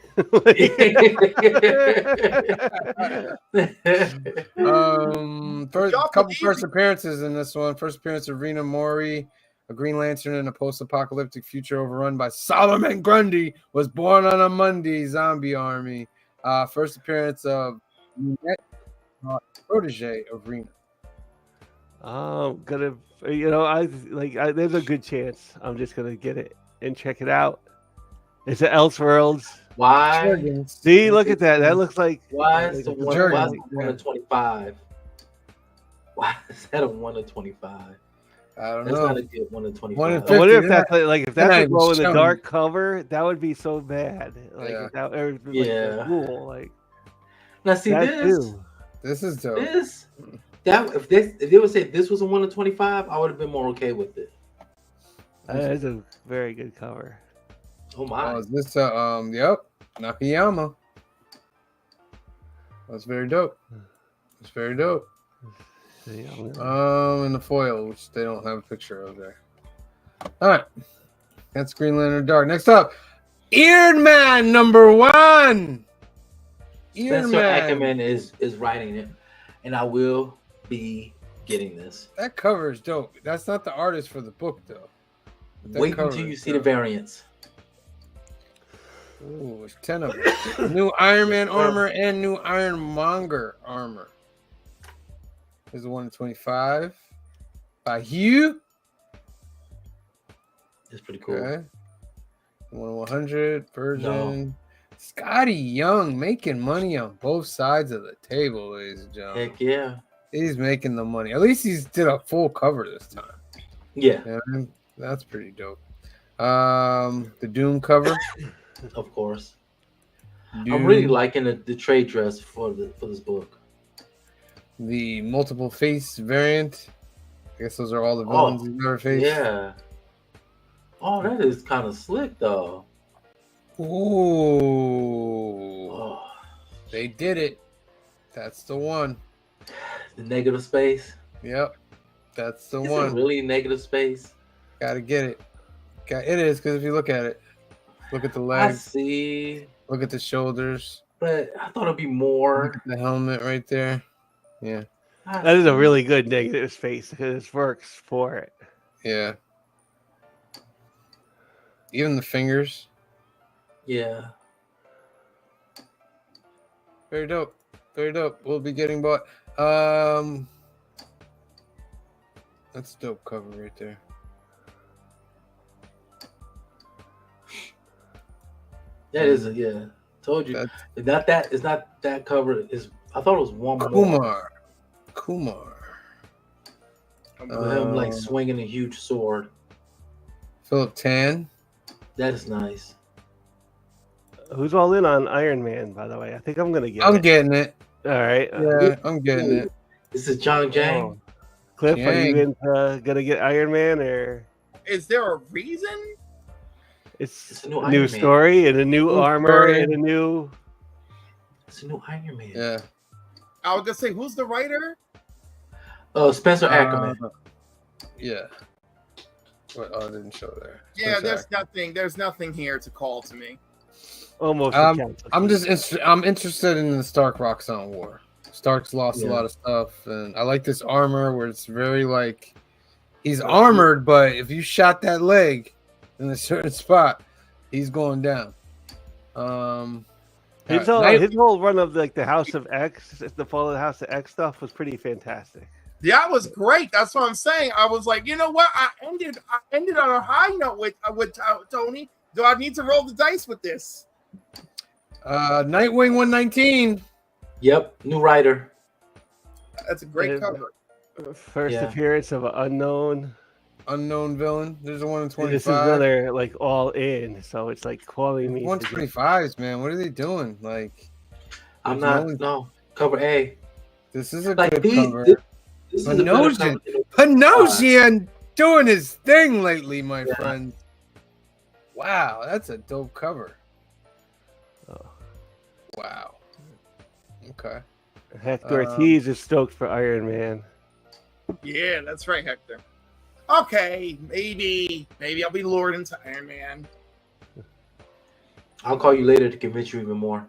First Y'all couple believe first me? appearances in this one. First appearance of Rena Mori, a Green Lantern in a post-apocalyptic future overrun by Solomon Grundy, was born on a Monday zombie army. First appearance of Net, protege of Rena. Gonna, there's a good chance I'm just gonna get it and check it out. It's an Elseworlds. Why? See, look at that. That looks like Why is the like one? Jerry. Why is it 1 in 25? Why is that a 1 in 25? I don't That's know. not a good 1 in 25. 1 in I wonder 50, if that's like if they're that's not a even glow in the showing. dark cover, that would be so bad. Like Yeah. if that, or, like, Yeah. cool. Like Now see that this. too. This is dope. If they would say this was a 1 in 25, I would have been more okay with it. That is a very good cover. Oh my! Oh, is this yep, Nakayama. That's very dope. That's very dope. Yeah, I'm gonna- In the foil, which they don't have a picture of there. All right, that's Green Lantern Dark. Next up, Eared Man #1. Eared Spencer Man. Ackerman is writing it, and I will be getting this. That cover is dope. That's not the artist for the book though. That Wait cover until you is see the dope. variants. Ooh, it's 10 of them. New Iron Man armor and new Ironmonger armor. Here's the 125 by Hugh. It's pretty cool. Okay. 100 version. Scotty Young making money on both sides of the table, ladies and gentlemen. Heck yeah. He's making the money. At least he's did a full cover this time. Yeah, Yeah, that's pretty dope. The Doom cover. of course. Doom, I'm really liking the trade dress for this book. the multiple face variant. I guess those are all the villains he's never faced. Yeah. Oh, that is kind of slick though. Ooh. Oh, They did it. That's the one. the negative space. Yep. That's the Is one. it really negative space? Gotta get it. It is, because if you look at it, look at the I legs, see, look at the shoulders, but I thought it'd be look more. at the helmet right there. Yeah. That is a really good negative space because it works for it. Yeah. Even the fingers. Yeah. Very dope. Very dope. We'll be getting bought. That's a dope cover right there. That is a yeah. Told you. It's not that cover. Is I thought it was one more. Kumar. With him like swinging a huge sword. Philip Tan. That is nice. Who's all in on Iron Man, by the way? I think I'm gonna get I'm it. getting it. All right. Yeah, I'm getting it. This is John Jang. Oh. Cliff, are you Jang. gonna get Iron Man, or Is there a reason? it's a new a Iron new Man. story and a new New armor story. and a new? It's a new Iron Man. Yeah. I was gonna say, who's the writer? Spencer Ackerman. Yeah. What? Oh, it didn't show there. Yeah, Spencer there's Ackerman. nothing. There's nothing here to call to me. Almost. I'm just I'm interested in the Stark Roxxon War. Stark's lost a lot of stuff, and I like this armor where it's very like he's armored, but if you shot that leg in a certain spot, he's going down. His whole run of like the House of X, the Fall of the House of X stuff was pretty fantastic. Yeah, it was great. That's what I'm saying. I was like, you know what? I ended on a high note with Tony. Do I need to roll the dice with this? Nightwing 119. Yep, new writer. That's a great cover. First appearance of an unknown villain. There's a 125. This is another like all in, so it's like calling me. 125s, man. What are they doing? Like, I'm not. No, cover A. This is a like good cover. This Panosian doing his thing lately, my friend. Wow, that's a dope cover. Oh. Wow. Okay. Hector Ortiz is stoked for Iron Man. Yeah, that's right, Hector. Okay, maybe I'll be lured into Iron Man. I'll call you later to convince you even more.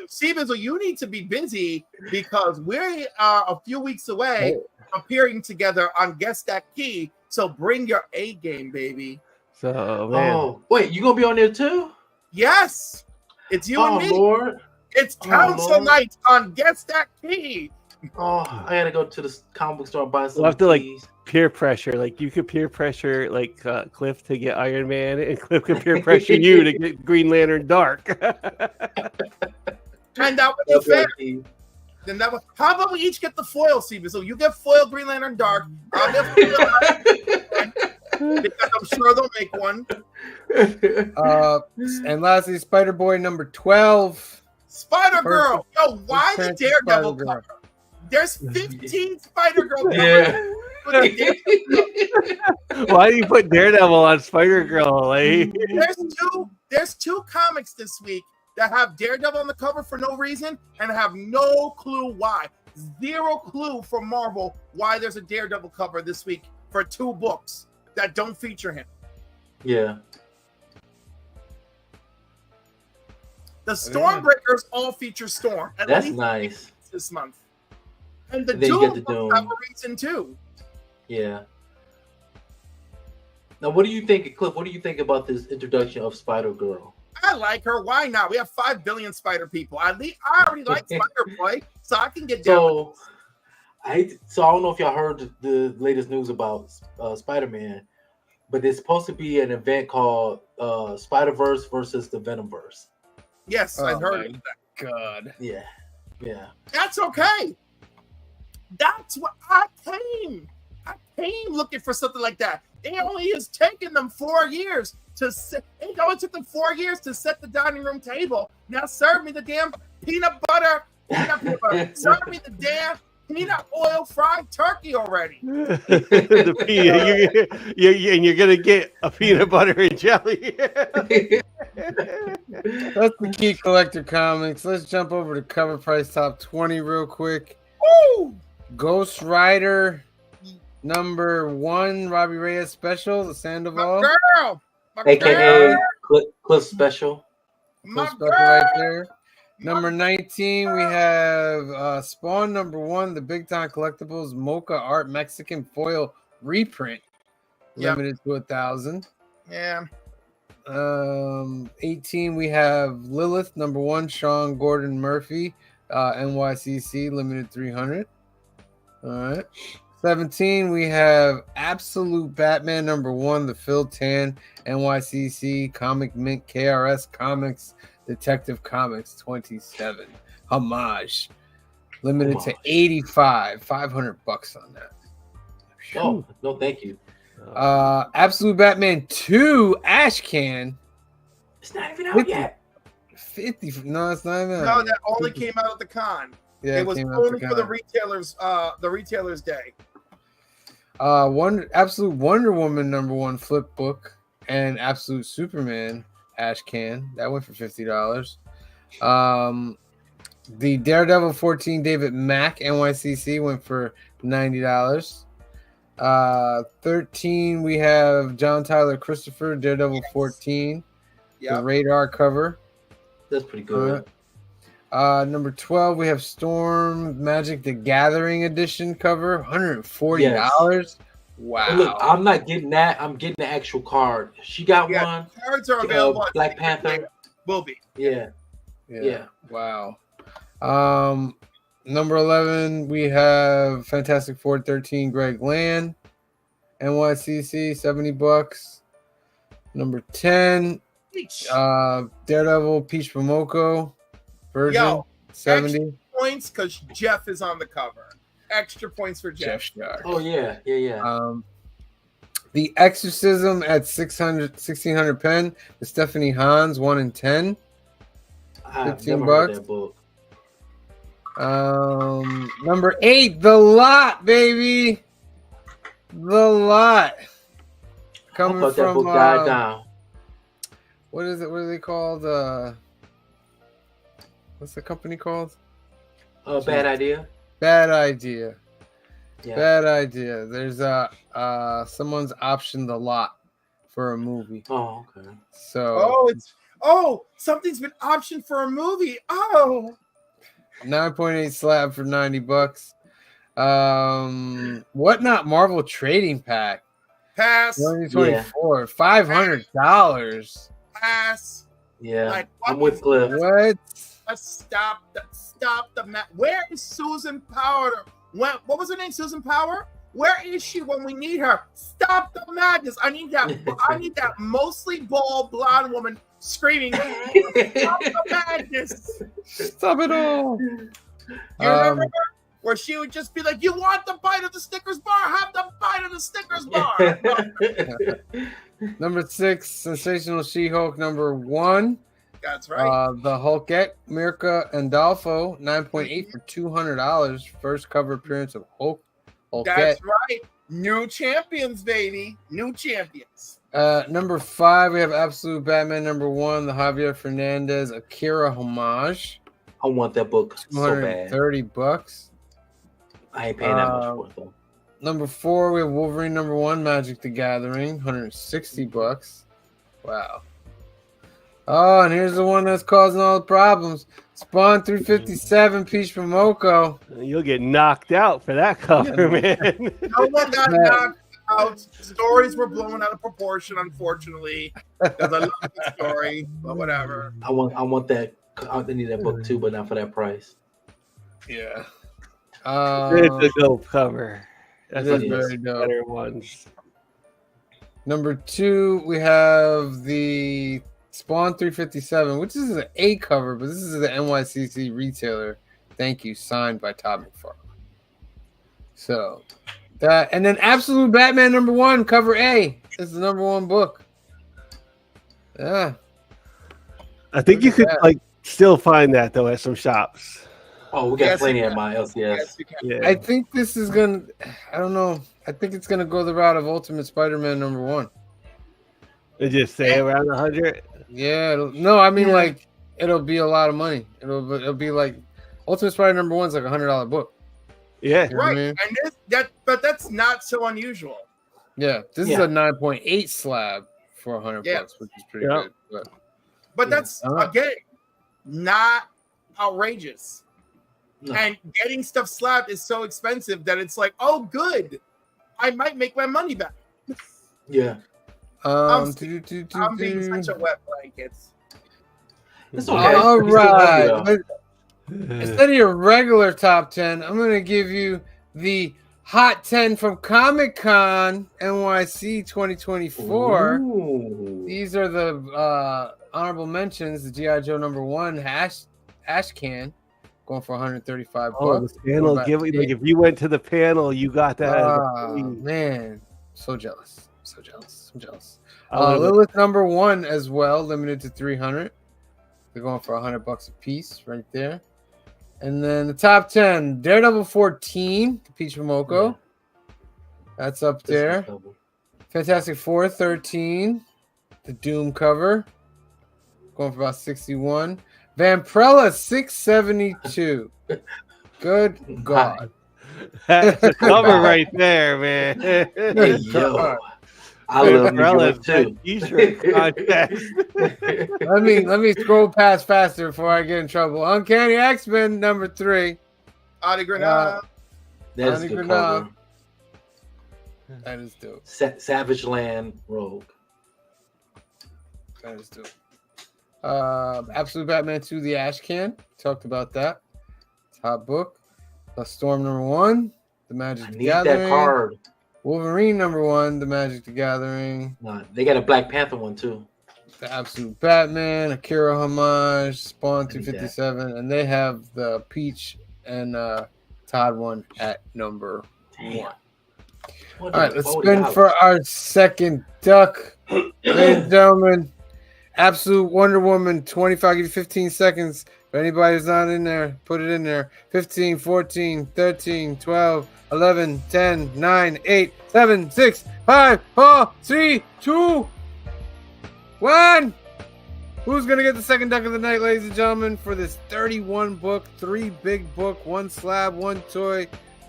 Steven, so you need to be busy because we are a few weeks away appearing together on Guess That Key. So bring your A game, baby. So man. Oh, wait, you gonna be on there too? Yes, it's you and me. Lord. It's council night on Guess That Key. Oh, I gotta go to the comic book store and buy some. We'll have to like peer pressure. Like you could peer pressure like Cliff to get Iron Man, and Cliff could peer pressure you to get Green Lantern Dark. And that would be fair. Then how about we each get the foil, Steven? So you get foil Green Lantern Dark. I'll get foil because I'm sure they'll make one. And lastly, Spider Boy #12. Spider Girl. Yo, why the Daredevil cover? There's 15 Spider Girl covers. Why do you put Daredevil on Spider Girl? Like? There's two comics this week that have Daredevil on the cover for no reason and have no clue why. Zero clue from Marvel why there's a Daredevil cover this week for 2 books that don't feature him. Yeah. The Stormbreakers all feature Storm. At That's least nice. this month. And the And then you get Doom the books have Doom. a reason too. Yeah. Now, what do you think, Cliff? What do you think about this introduction of Spider Girl? I like her. Why not? We have 5 billion Spider people. I already like Spider Boy, so I can get down. So, I don't know if y'all heard the latest news about Spider Man, but there's supposed to be an event called Spider Verse versus the Venomverse. Yes, I've heard of that. God. Yeah. That's okay. That's what I came. I came looking for something like that. It only has taken them 4 years to set. It only took them 4 years to set the dining room table. Now serve me the damn peanut butter. Serve me the damn peanut oil fried turkey already. The peanut, and you're gonna get a peanut butter and jelly. That's the Key Collector Comics. Let's jump over to Cover Price Top 20 real quick. Woo! Ghost Rider #1, Robbie Reyes special, the Sandoval. My girl. My AKA girl. Cliff Special. My Special girl. right there. Number 19, we have Spawn #1, the Big Time Collectibles Mocha Art Mexican Foil reprint, Yep. limited to 1,000. Yeah. 18, we have Lilith #1, Sean Gordon Murphy, NYCC, limited 300. All right. 17, we have Absolute Batman #1, the Phil Tan, NYCC, Comic Mint, KRS Comics, Detective Comics 27. Homage. Limited to 85. $500 on that. Oh, no, thank you. Absolute Batman 2 Ash Can. It's not even out 50. yet. 50. No, it's not even. No, that only came out at the con. Yeah, It was came out only the for the con. retailers' day. Absolute Wonder Woman #1 flip book and Absolute Superman Ash Can. That went for $50. The Daredevil 14 David Mack NYCC went for $90. 13, we have John Tyler Christopher Daredevil 14, the Yeah. Radar cover. That's pretty good. Number 12, we have Storm Magic the Gathering edition cover, $140. Wow. Look, I'm not getting that. I'm getting the actual card. She got Yeah, one. cards are available. at Black Panther. Will be. Yeah. Wow. Number 11, we have Fantastic Four 13 Greg Land, NYCC, $70. Number 10, Daredevil Peach Momoko version, Yo, 70. Points because Jeff is on the cover. Extra points for Jeff. Jeff Stark. Oh yeah. The Exorcism at 1600 pen, the Stephanie Hans 1 in 10. I've 15 never heard bucks. that book. Number 8, The Lot, baby. The Lot. I Coming thought that from book died down. what is it? What are they called? What's the company called? Bad Idea. Bad Idea. Yeah. Bad Idea. There's someone's optioned The Lot for a movie. Oh, okay. So Something's been optioned for a movie. Oh, 9.8 slab for $90. Whatnot Marvel Trading Pack pass, 2024, $500. pass. Yeah. Like, I'm with Cliff. What? Stop the map. Where is Susan Power? What was her name? Susan Power? Where is she when we need her? Stop the madness. I need that mostly bald blonde woman screaming. Stop the madness. Stop it all. You remember her? Where she would just be like, "You want the bite of the Snickers bar? Have the bite of the Snickers bar." Number 6, Sensational She-Hulk #1. That's right. The Hulkette, Mirka Andolfo, 9.8 for $200. First cover appearance of Hulkette. That's right. New champions, baby. New champions. Number 5, we have Absolute Batman #1, the Javier Fernandez Akira homage. I want that book so bad. $230. I ain't paying that much for it though. Number 4, we have Wolverine #1, Magic the Gathering, $160. Wow. Oh, and here's the one that's causing all the problems. Spawn 357, Peach Momoko. You'll get knocked out for that cover, man. No one got knocked out. Stories were blown out of proportion, unfortunately. Because I love the story, but whatever. I want that. I need that book too, but not for that price. Yeah. It's a dope cover. That's It one is of the very dope. better ones. Number 2, we have the Spawn 357, which is an A cover, but this is the NYCC retailer. Thank you, signed by Todd McFarlane. So that, and then Absolute Batman #1, cover A. This is the #1 book. Yeah. I think you could that. like still find that though at some shops. Oh, we got Yes, plenty you at can. my LCS. Yes, you can. Yeah. I think this is gonna, I don't know. I think it's gonna go the route of Ultimate Spider-Man #1. They just say around 100. Yeah, no, I mean like it'll be a lot of money. It'll be like Ultimate Spider #1's like $100 book. Yeah. You know what I Right, mean? and but that's not so unusual. Yeah, this is Yeah. a 9.8 slab for $100 Yeah. bucks, which is pretty Yeah. good. But that's again not outrageous. No. And getting stuff slabbed is so expensive that it's like, oh, good, I might make my money back. Yeah, I'm But I'm being such a wet blanket. it's okay. all We still love right. you, though. Instead of your regular top 10, I'm gonna give you the Hot 10 from Comic Con NYC 2024. Ooh. These are the honorable mentions. The GI Joe #1 Ash Can going for 135 Oh, bucks. the panel. Like if you went to the panel, you got that. Man, so jealous. I'm jealous. I would've- Lilith #1 as well, limited to 300. They're going for $100 a piece right there. And then the top 10, Daredevil 14, Peach Momoko. That's up This is there. double. Fantastic Four 13, the Doom cover, going for about 61. Vampirella 672. Good God. That's a cover right there, man. Hey, yo. I love New York too. T-shirt contest. Let me scroll past faster before I get in trouble. Uncanny X-Men #3. Adi Granada. That is a Johnny good Granada. cover. That is dope. Savage Land Rogue. That is dope. Absolute Batman 2, The Ash Can. Talked about that. Top book. The Storm #1, The Magic I the need Gathering. that card. Wolverine #1, The Magic the Gathering. No, they got a Black Panther one too. The Absolute Batman, Akira homage, Spawn I need 257, and they have the Peach and Todd one at #1. Damn. All right, let's spin for our second duck. Ladies and gentlemen, Absolute Wonder Woman 25, give you 15 seconds. If anybody's not in there, put it in there. 15, 14, 13, 12, 11, 10, 9, 8, 7, 6, 5, 4, 3, 2, 1. Who's going to get the second duck of the night, ladies and gentlemen, for this 31 book, 3 big book, 1 slab, 1 toy,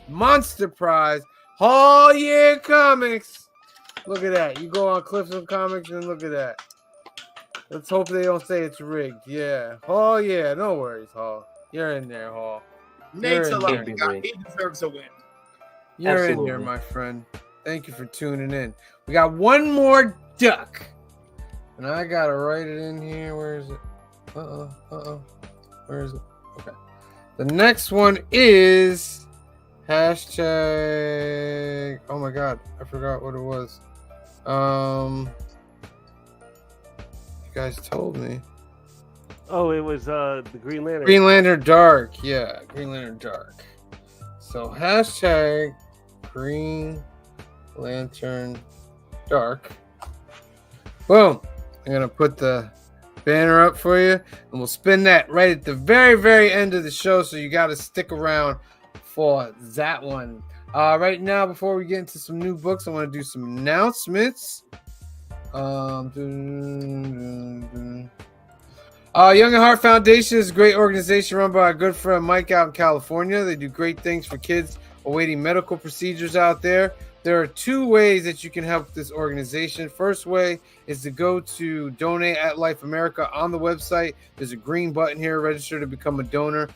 monster prize, All Year Comics. Look at that. You go on Cliffs of Comics and look at that. Let's hope they don't say it's rigged. Yeah. Hall, yeah. No worries, Hall. You're in there, Hall. Nate's a You're in lucky there. guy. He deserves a win. You're in Absolutely. there, my friend. Thank you for tuning in. We got one more duck. And I got to write it in here. Where is it? Where is it? Okay. The next one is hashtag. Oh my God. I forgot what it was. You guys told me. Oh, it was the Green Lantern. Green Lantern Dark. Yeah, Green Lantern Dark. So hashtag Green Lantern Dark. Boom. I'm going to put the banner up for you, and we'll spin that right at the very, very end of the show. So you got to stick around for that one. Right now, before we get into some new books, I want to do some announcements. Young at Heart Foundation is a great organization run by our good friend Mike out in California. They do great things for kids awaiting medical procedures out there. There are two ways that you can help this organization. First way is to go to Donate at Life America on the website. There's a green button here, register to become a donor.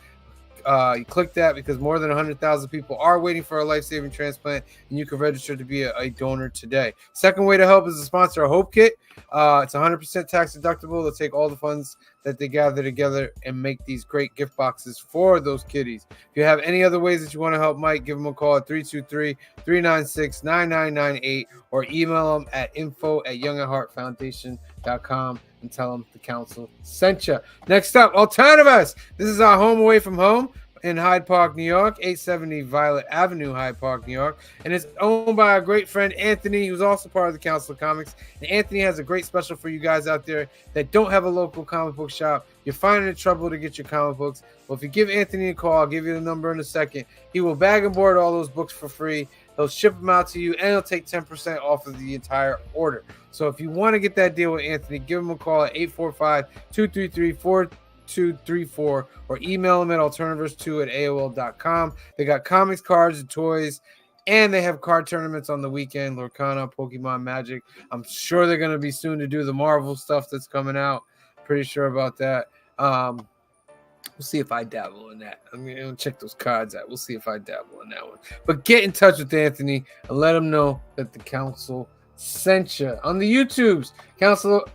You click that because more than 100,000 people are waiting for a life-saving transplant, and you can register to be a donor today. Second way to help is to sponsor a Hope Kit. It's 100% tax deductible. They'll take all the funds that they gather together and make these great gift boxes for those kiddies. If you have any other ways that you want to help Mike, give him a call at 323-396-9998 or email him at info@youngatheartfoundation.com and tell them the council sent you. Next up, Alternatives. This is our home away from home in Hyde Park, New York, 870 Violet Avenue, Hyde Park, New York. And it's owned by our great friend Anthony, who's also part of the Council of Comics. And Anthony has a great special for you guys out there that don't have a local comic book shop. You're finding it trouble to get your comic books. Well, if you give Anthony a call, I'll give you the number in a second. He will bag and board all those books for free. He'll ship them out to you, and he'll take 10% off of the entire order. So if you want to get that deal with Anthony, give him a call at 845-233-4234 or email him at alternatives2@aol.com. They got comics, cards, and toys, and they have card tournaments on the weekend, Lorcana, Pokemon, Magic. I'm sure they're going to be soon to do the Marvel stuff that's coming out. Pretty sure about that. We'll see if I dabble in that. I'm going to check those cards out. We'll see if I dabble in that one. But get in touch with Anthony and let him know that the council sent you. On the YouTubes, Council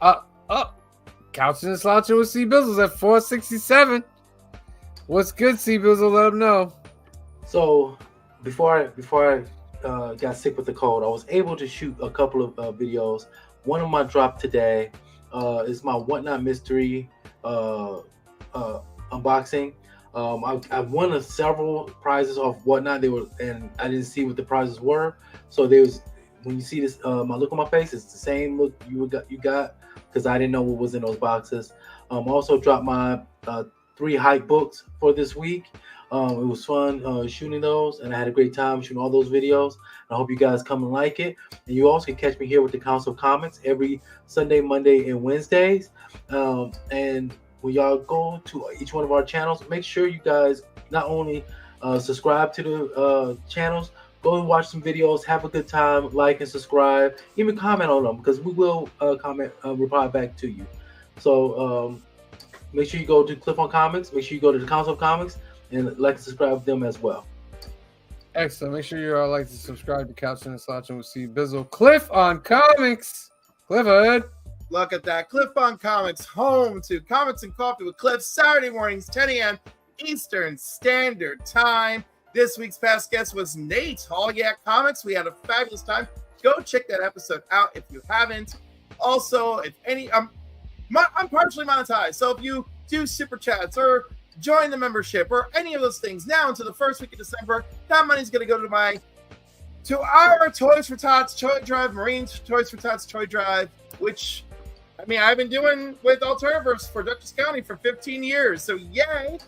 Couching and Slouching with C Bizzles at 467. What's good, C Bizzle? Let him know. So before I got sick with the cold, I was able to shoot a couple of videos. One of my dropped today is my Whatnot Mystery unboxing. I've won several prizes off Whatnot. And I didn't see what the prizes were. So when you see this, my look on my face, it's the same look you got because I didn't know what was in those boxes. Also dropped my 3 hype books for this week. It was fun shooting those, and I had a great time shooting all those videos. I hope you guys come and like it. And you also can catch me here with the Council of Comics every Sunday, Monday, and Wednesdays. And when y'all go to each one of our channels, make sure you guys not only subscribe to the channels, go and watch some videos, have a good time, like and subscribe, even comment on them because we will reply back to you. So make sure you go to Cliff on Comics, make sure you go to the Council of Comics, and like and subscribe to them as well. Excellent. Make sure you all like to subscribe to Couching and Slouching with C Bizzle. Cliff on Comics. Clifford. Look at that. Cliff on Comics, home to Comics and Coffee with Cliff, Saturday mornings, 10 a.m. Eastern Standard Time. This week's past guest was Nate, All Yeah Comics. We had a fabulous time. Go check that episode out if you haven't. Also, if any, I'm partially monetized. So if you do super chats or join the membership or any of those things now into the first week of December, that money's going to go to our Toys for Tots Toy Drive, Marine Toys for Tots Toy Drive, which I've been doing with Alternaverse for Dutchess County for 15 years. So yay.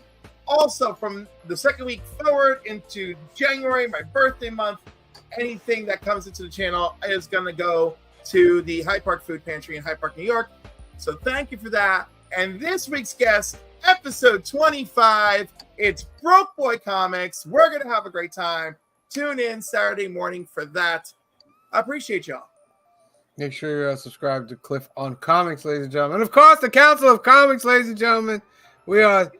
Also, from the second week forward into January, my birthday month, anything that comes into the channel is going to go to the Hyde Park Food Pantry in Hyde Park, New York. So thank you for that. And this week's guest, episode 25, it's Broke Boy Comics. We're going to have a great time. Tune in Saturday morning for that. I appreciate y'all. Make sure you subscribe to Cliff on Comics, ladies and gentlemen. And of course, the Council of Comics, ladies and gentlemen. We are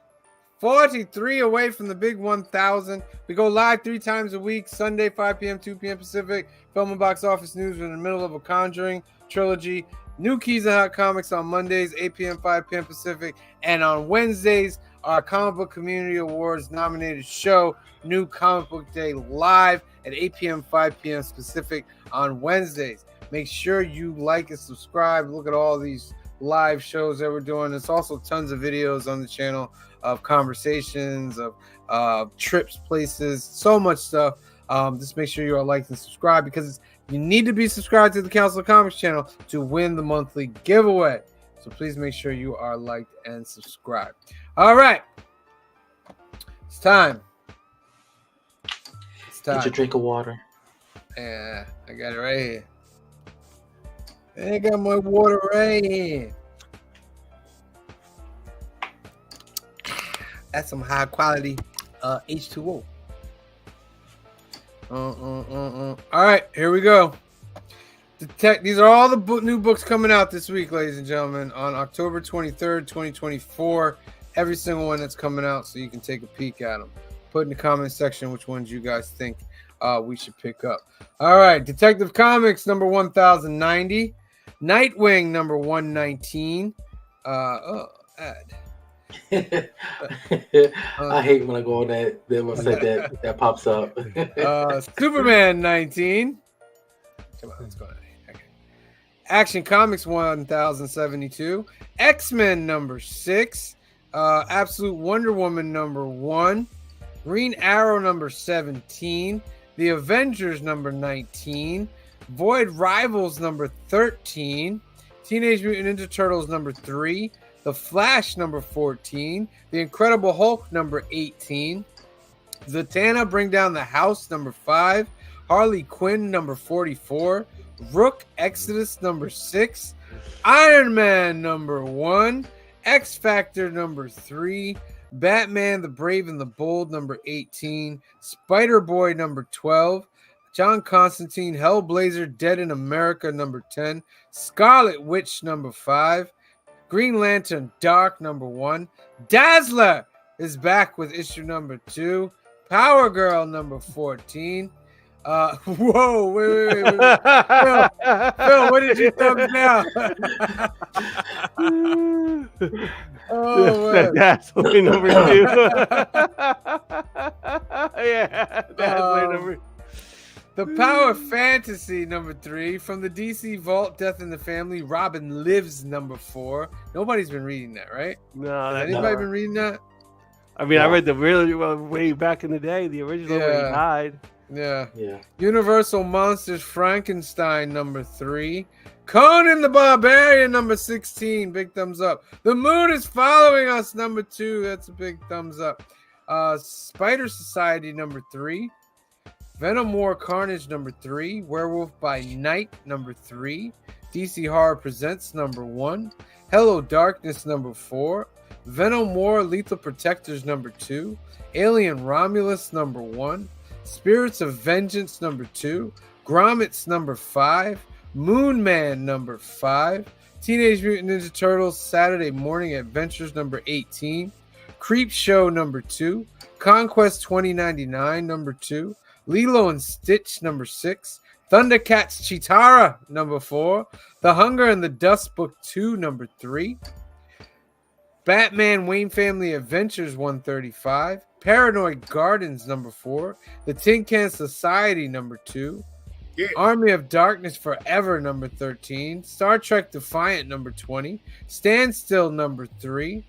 43 away from the big 1,000. We go live 3 times a week, Sunday, 5 p.m., 2 p.m. Pacific. Film and box office news. We're in the middle of a Conjuring trilogy. New Keys and Hot Comics on Mondays, 8 p.m., 5 p.m. Pacific. And on Wednesdays, our Comic Book Community Awards nominated show, New Comic Book Day, live at 8 p.m., 5 p.m. Pacific on Wednesdays. Make sure you like and subscribe. Look at all these live shows that we're doing. There's also tons of videos on the channel of conversations, of trips, places, so much stuff. Just make sure you are liked and subscribed because you need to be subscribed to the Council of Comics channel to win the monthly giveaway. So please make sure you are liked and subscribed. All right. It's time. Get your drink of water. Yeah, I got it right here. I got my water right here. That's some high quality H2O. All right, here we go. These are all the new books coming out this week, ladies and gentlemen, on October 23rd, 2024. Every single one that's coming out, so you can take a peek at them. Put in the comment section which ones you guys think we should pick up. All right, Detective Comics number 1090, Nightwing number 119. Ad. I hate when I go on that website that pops up. Superman 19. Come on, let's go. Okay. Action Comics 1072. X-Men number 6. Absolute Wonder Woman number 1. Green Arrow number 17. The Avengers number 19. Void Rivals number 13. Teenage Mutant Ninja Turtles number 3. The Flash number 14. The Incredible Hulk number 18. Zatanna Bring Down the House number 5. Harley Quinn number 44. Rook Exodus number 6. Iron Man number 1. X Factor number 3. Batman the Brave and the Bold number 18. Spider-Boy number 12. John Constantine Hellblazer Dead in America number 10. Scarlet Witch number 5. Green Lantern Dark number 1. Dazzler is back with issue number 2. Power Girl number 14. Whoa, wait. Phil, what did you thumbs down? Oh, man. That's only number 2. Yeah, that's only number. The Power Fantasy number 3 from the DC Vault. Death in the Family. Robin Lives number 4. Nobody's been reading that, right? No, Has anybody been reading that? I mean, I read the really way back in the day, the original when he died. Yeah. Yeah. Universal Monsters Frankenstein number 3. Conan the Barbarian number 16. Big thumbs up. The Moon is Following Us number 2. That's a big thumbs up. Spider Society number 3. Venom War Carnage number 3. Werewolf by Night number 3. DC Horror Presents number 1. Hello Darkness number 4. Venom War Lethal Protectors number 2. Alien Romulus number 1. Spirits of Vengeance number 2. Grommets number 5. Moon Man number 5. Teenage Mutant Ninja Turtles Saturday Morning Adventures number 18. Creep Show number 2. Conquest 2099 number 2. Lilo and Stitch number 6. Thundercats Chitara number 4. The Hunger and the Dust Book 2 number 3. Batman Wayne Family Adventures 135. Paranoid Gardens number 4. The Tin Can Society number 2. Yeah. Army of Darkness Forever number 13. Star Trek Defiant number 20. Standstill number 3.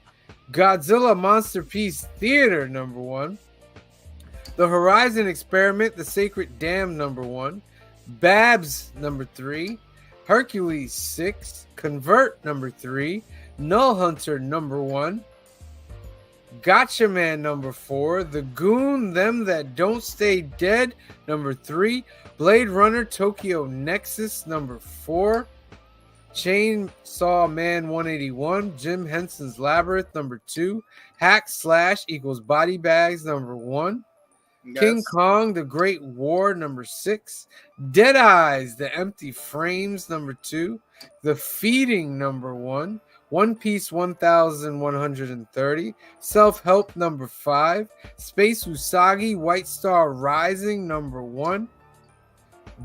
Godzilla Monster Peace Theater number 1. The Horizon Experiment, The Sacred Dam number 1. Babs number 3. Hercules 6. Convert number 3. Null Hunter number 1. Gotcha Man number 4. The Goon Them That Don't Stay Dead number 3. Blade Runner Tokyo Nexus number 4. Chainsaw Man 181. Jim Henson's Labyrinth number 2. Hack Slash equals Body Bags number 1. Yes. King Kong The Great War number 6. Dead Eyes The Empty Frames number 2. The Feeding number 1. One Piece 1130. Self-Help number 5. Space Usagi White Star Rising number 1.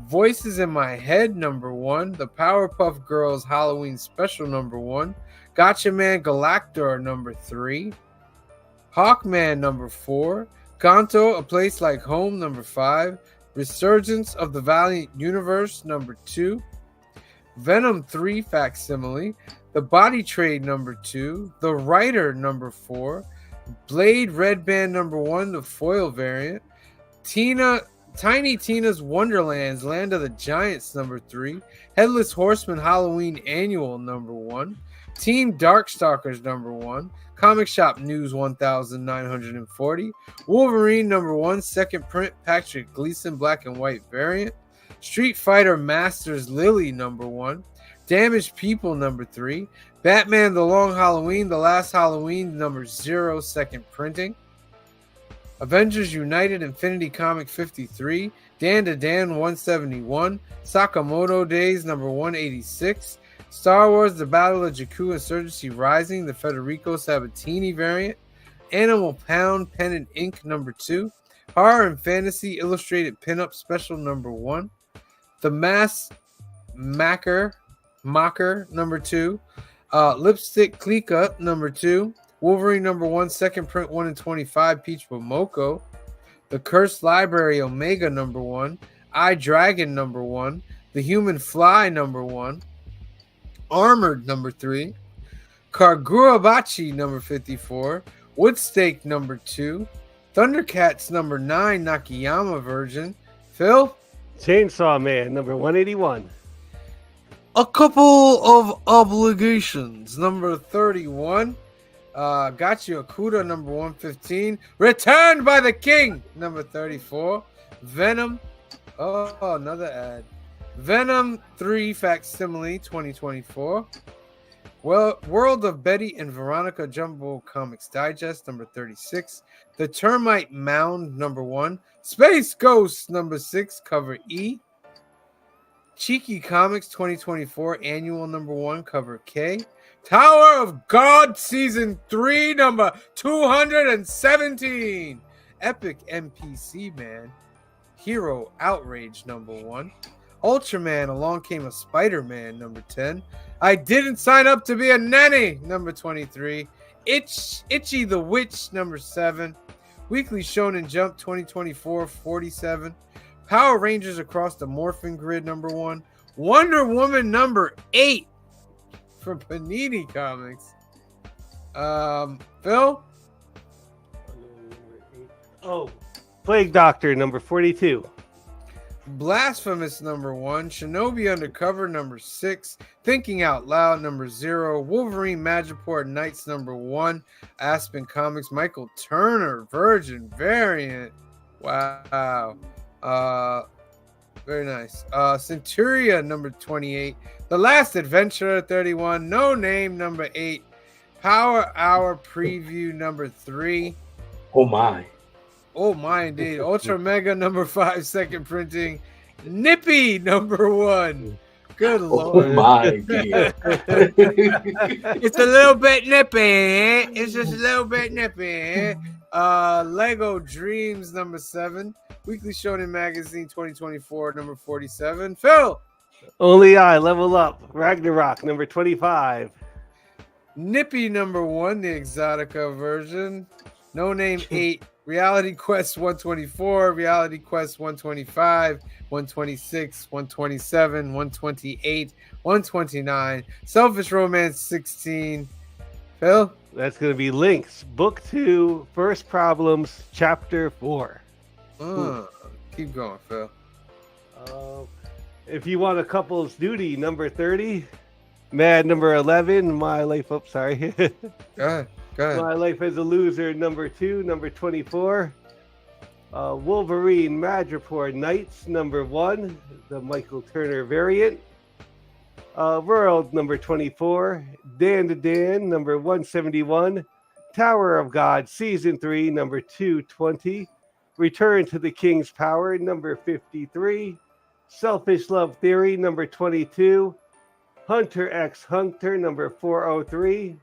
Voices in My Head number 1. The Powerpuff Girls Halloween Special number 1. Gotcha Man Galactor number 3. Hawkman number 4. Kanto A Place Like Home number 5. Resurgence of the Valiant Universe number 2. Venom 3 Facsimile. The Body Trade number 2. The Writer number 4. Blade Red Band number 1, the foil variant. Tiny Tina's Wonderlands Land of the Giants number 3. Headless Horseman Halloween Annual number 1. Team Darkstalkers number 1. Comic Shop News 1940. Wolverine number 1, second print, Patrick Gleason black and white variant. Street Fighter Masters Lily number 1. Damaged People number 3, Batman The Long Halloween, The Last Halloween number 0, second printing, Avengers United Infinity Comic 53, Dan to Dan 171, Sakamoto Days number 186, Star Wars The Battle of Jakku Insurgency Rising, the Federico Sabatini variant, Animal Pound Pen and Ink number 2, Horror and Fantasy Illustrated Pinup Special number 1, The Mass Mocker number 2, Lipstick Klika number 2, Wolverine number 1, second print 1 in 25, Peach Momoko, The Cursed Library Omega number 1, I Dragon number 1, The Human Fly number 1, Armored number 3, Kagurabachi number 54, Woodstake number 2, Thundercats number 9, Nakayama version. Phil? Chainsaw Man number 181. A Couple of Obligations number 31. Gotcha Okuda number 115. Returned by the King number 34. Venom. Oh, another ad. Venom 3 Facsimile 2024. Well, World of Betty and Veronica Jumbo Comics Digest number 36. The Termite Mound number 1. Space Ghost number 6 cover E. Cheeky Comics 2024 annual number 1 cover K. Tower of God season 3 number 217. Epic NPC Man. Hero Outrage number 1. Ultraman Along Came a Spider-Man number 10. I Didn't Sign Up to Be a Nanny number 23. Itchy the Witch number 7. Weekly Shonen Jump 2024 47. Power Rangers Across the Morphin Grid number 1. Wonder Woman number 8 from Panini Comics. Phil? Oh, Plague Doctor number 42. Blasphemous number 1, Shinobi Undercover number 6, Thinking Out Loud number 0, Wolverine Madripoor Knights number 1, Aspen Comics, Michael Turner Virgin variant. Wow. Very nice. Centuria number 28, The Last Adventure 31, No Name number 8, Power Hour Preview number 3. Oh my. Oh my, indeed. Ultra Mega number 5, second printing. Nippy number 1. Good Oh lord. my dear. It's a little bit nippy. It's just a little bit nippy. Lego Dreams number 7. Weekly Shonen Magazine 2024 number 47. Phil. Only I Level Up Ragnarok number 25. Nippy number 1, the Exotica version. No Name 8. Reality Quest 124, Reality Quest 125, 126, 127, 128, 129, Selfish Romance 16. Phil? That's going to be Links, Book 2, First Problems, Chapter 4. Keep going, Phil. If you want a couple's duty, number 30. Mad number 11. My Life. Oh, sorry. Go ahead. My Life as a Loser, number 2, number 24. Wolverine Madripoor Knights, number 1, the Michael Turner variant. World, number 24. Dan to Dan, number 171. Tower of God, season 3, number 220. Return to the King's Power, number 53. Selfish Love Theory, number 22. Hunter x Hunter, number 403.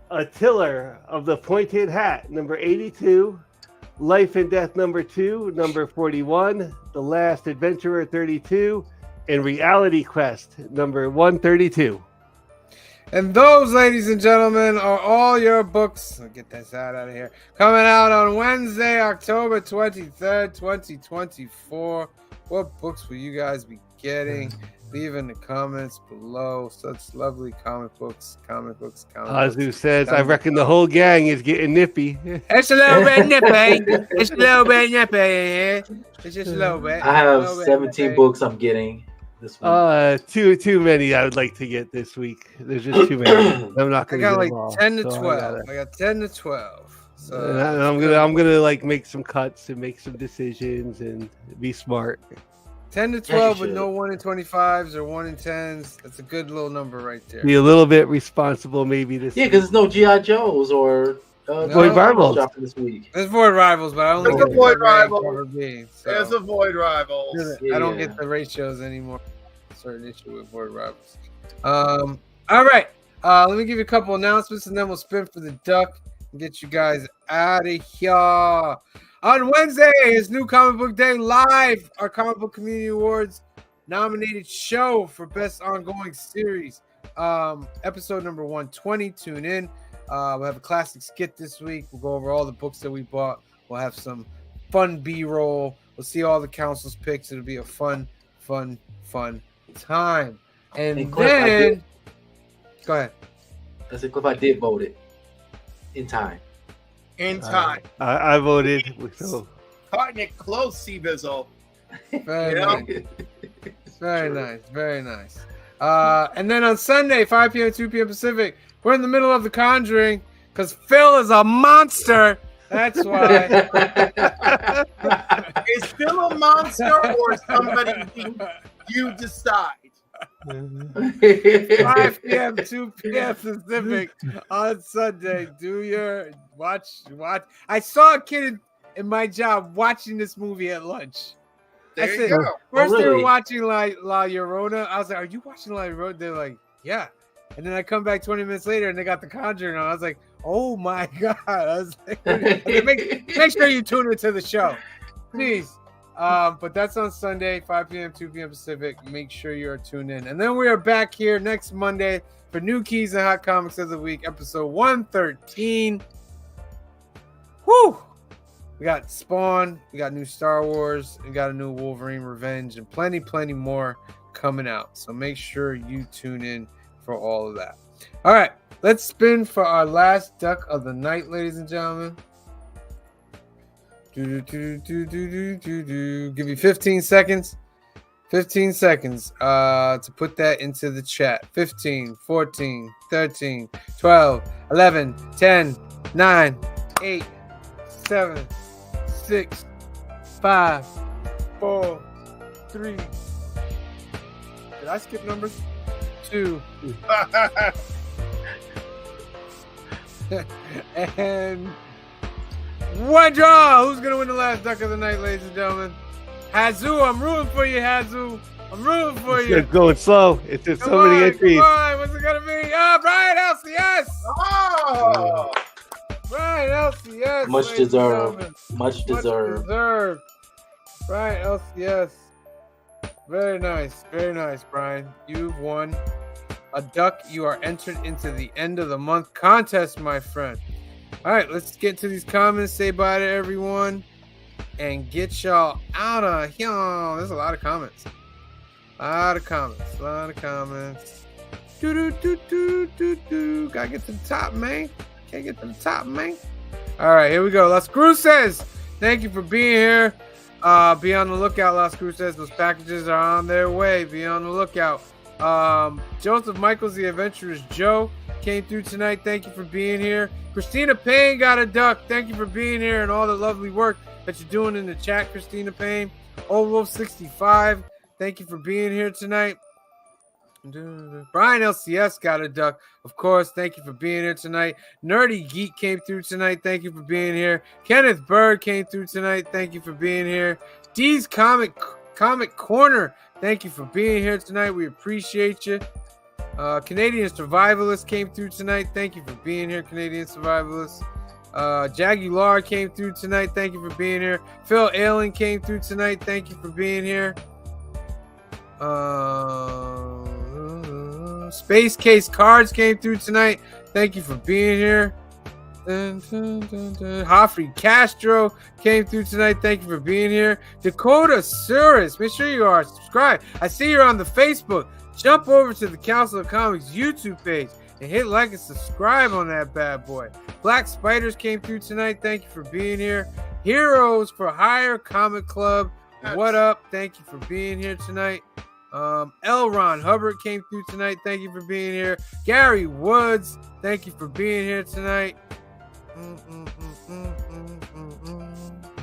Attila of the Pointed Hat, number 82. Life and Death number 2, number 41. The Last Adventurer 32. And Reality Quest number 132. And those, ladies and gentlemen, are all your books. I'll get this out of here. Coming out on Wednesday, October 23rd, 2024. What books will you guys be getting? Leave in the comments below. Such lovely comic books. Azu says, I reckon the whole gang is getting nippy. It's a little bit nippy. It's a little bit nippy. It's just a little bit. I have 17 books I'm getting this week. Too many I would like to get this week. There's just too many. I'm not I gonna got get like them all, 10 to so 12. I got 10 to 12. So and I'm gonna like make some cuts and make some decisions and be smart. 10 to you 12 with should. no 1 in 25s or 1 in 10s. That's a good little number right there. Be a little bit responsible maybe this Yeah, week. because there's no GI Joes or No. Void Rivals. dropping this week. There's Void Rivals, but I only There's get a the Void cover A and Rival. cover B. So There's a Void Rivals. I don't Yeah. get the ratios anymore. Certain issue with Void Rivals. All right. Let me give you a couple announcements and then we'll spin for the duck and get you guys out of here. On Wednesday is New Comic Book Day Live, our Comic Book Community Awards nominated show for Best Ongoing Series. Episode number 120. Tune in. We'll have a classic skit this week. We'll go over all the books that we bought. We'll have some fun B-roll. We'll see all the council's picks. It'll be a fun time. And Cliff, then, go ahead. That's a clip I did vote it in time. In time. I voted. So Cutting it close, C-Bizzle. Very Yeah. nice. Very nice. Very nice. And then on Sunday, 5 p.m. 2 p.m. Pacific, we're in the middle of The Conjuring because Phil is a monster. That's why. Is Phil a monster or somebody you decide? 5 p.m. 2 p.m. Pacific on Sunday. Do your watch. I saw a kid in my job watching this movie at lunch. There That's you it. go. First they were really? watching La Llorona. I was like, "Are you watching La Llorona?" They're like, "Yeah." And then I come back 20 minutes later and they got The Conjuring on. I was like, "Oh my god!" I was like, make sure you tune into the show, please. But that's on Sunday, 5 p.m., 2 p.m. Pacific. Make sure you are tuned in. And then we are back here next Monday for New Keys and Hot Comics of the Week, episode 113. Whew! We got Spawn, we got new Star Wars, we got a new Wolverine Revenge, and plenty more coming out. So make sure you tune in for all of that. All right, let's spin for our last duck of the night, ladies and gentlemen. Give you 15 seconds. 15 seconds to put that into the chat. 15, 14, 13, 12, 11, 10, 9, 8, 7, 6, 5, 4, 3. Did I skip numbers? 2. And 1 draw. Who's going to win the last duck of the night, ladies and gentlemen? Hazu, I'm rooting for you, Hazu. I'm rooting for you. it's going slow. It's just Come so many on, entries. come on. What's it going to be? Brian LCS. Oh! Brian LCS. Much ladies and deserved. gentlemen. Much deserved. Brian LCS. Very nice, Brian. You've won a duck. You are entered into the end of the month contest, my friend. All right, let's get to these comments. Say bye to everyone and get y'all out of here. There's a lot of comments. Gotta get to the top, man. Can't get to the top, man. All right, here we go. Las Cruces, thank you for being here. Be on the lookout, Las Cruces. Those packages are on their way. Be on the lookout. Joseph Michaels, the Adventurous Joe, came through tonight. Thank you for being here. Christina Payne got a duck. Thank you for being here and all the lovely work that you're doing in the chat, Christina Payne. Old Wolf 65, thank you for being here tonight. Brian LCS got a duck. Of course, thank you for being here tonight. Nerdy Geek came through tonight. Thank you for being here. Kenneth Bird came through tonight. Thank you for being here. D's Comic Corner, thank you for being here tonight. We appreciate you. Canadian Survivalist came through tonight. Thank you for being here, Canadian Survivalist. Jagular came through tonight. Thank you for being here. Phil Allen came through tonight. Thank you for being here. Space Case Cards came through tonight. Thank you for being here. Hoffrey Castro came through tonight. Thank you for being here. Dakota Suris, make sure you are subscribed. I see you're on the Facebook. Jump over to the Council of Comics YouTube page and hit like and subscribe on that bad boy. Black Spiders came through tonight. Thank you for being here. Heroes for Hire Comic Club, what up? Thank you for being here tonight. L. Ron Hubbard came through tonight. Thank you for being here. Gary Woods, thank you for being here tonight.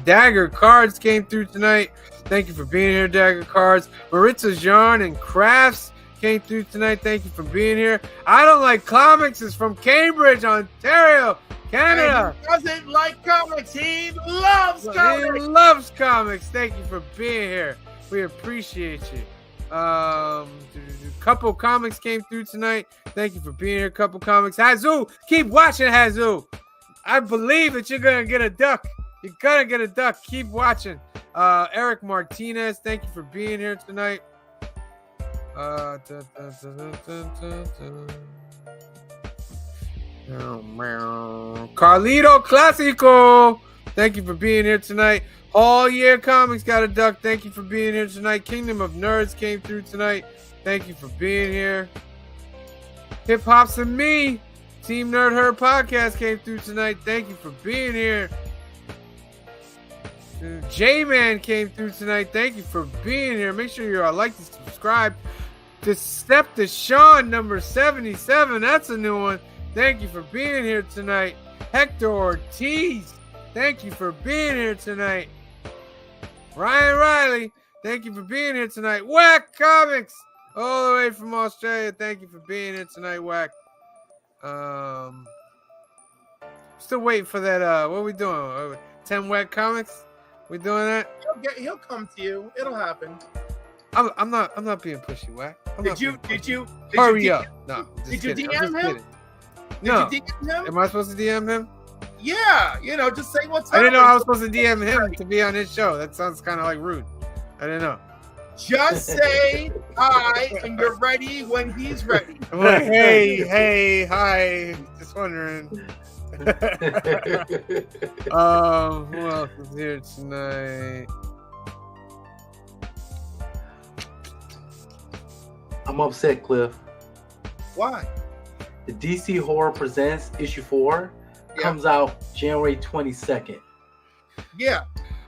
Dagger Cards came through tonight. Thank you for being here, Dagger Cards. Maritza's Yarn and Crafts came through tonight. Thank you for being here. I Don't Like Comics is from Cambridge, Ontario, Canada. And he doesn't like comics. He loves comics. He loves comics. Thank you for being here. We appreciate you. Couple Comics came through tonight. Thank you for being here, Couple Comics. Hazoo, keep watching, Hazoo. I believe that you're gonna get a duck. You're gonna get a duck. Keep watching. Eric Martinez, thank you for being here tonight. Carlito Classico, thank you for being here tonight. All Year Comics got a duck. Thank you for being here tonight. Kingdom of Nerds came through tonight. Thank you for being here. Hip Hops and Me, Team Nerd Herd Podcast came through tonight. Thank you for being here. J-Man came through tonight. Thank you for being here. Make sure you like and subscribe. Decepticon number 77. That's a new one. Thank you for being here tonight. Hector Ortiz, thank you for being here tonight. Ryan Riley, thank you for being here tonight. Whack Comics, all the way from Australia. Thank you for being here tonight, Whack. Still waiting for that. What are we doing? 10 Whack Comics? We doing that? He'll come to you. It'll happen. I'm not being pushy, Whack. Did you Hurry up. No. Did you kidding. DM him? No. Did you DM him? Am I supposed to DM him? Yeah, just say what's up. I didn't know I was supposed to DM him to be on his show. That sounds kind of like rude. I didn't know. Just say hi and you're ready when he's ready. I'm like, hey, hi. Just wondering. Who else is here tonight? I'm upset, Cliff. Why? The DC Horror Presents issue 4 comes out January 22nd. Yeah.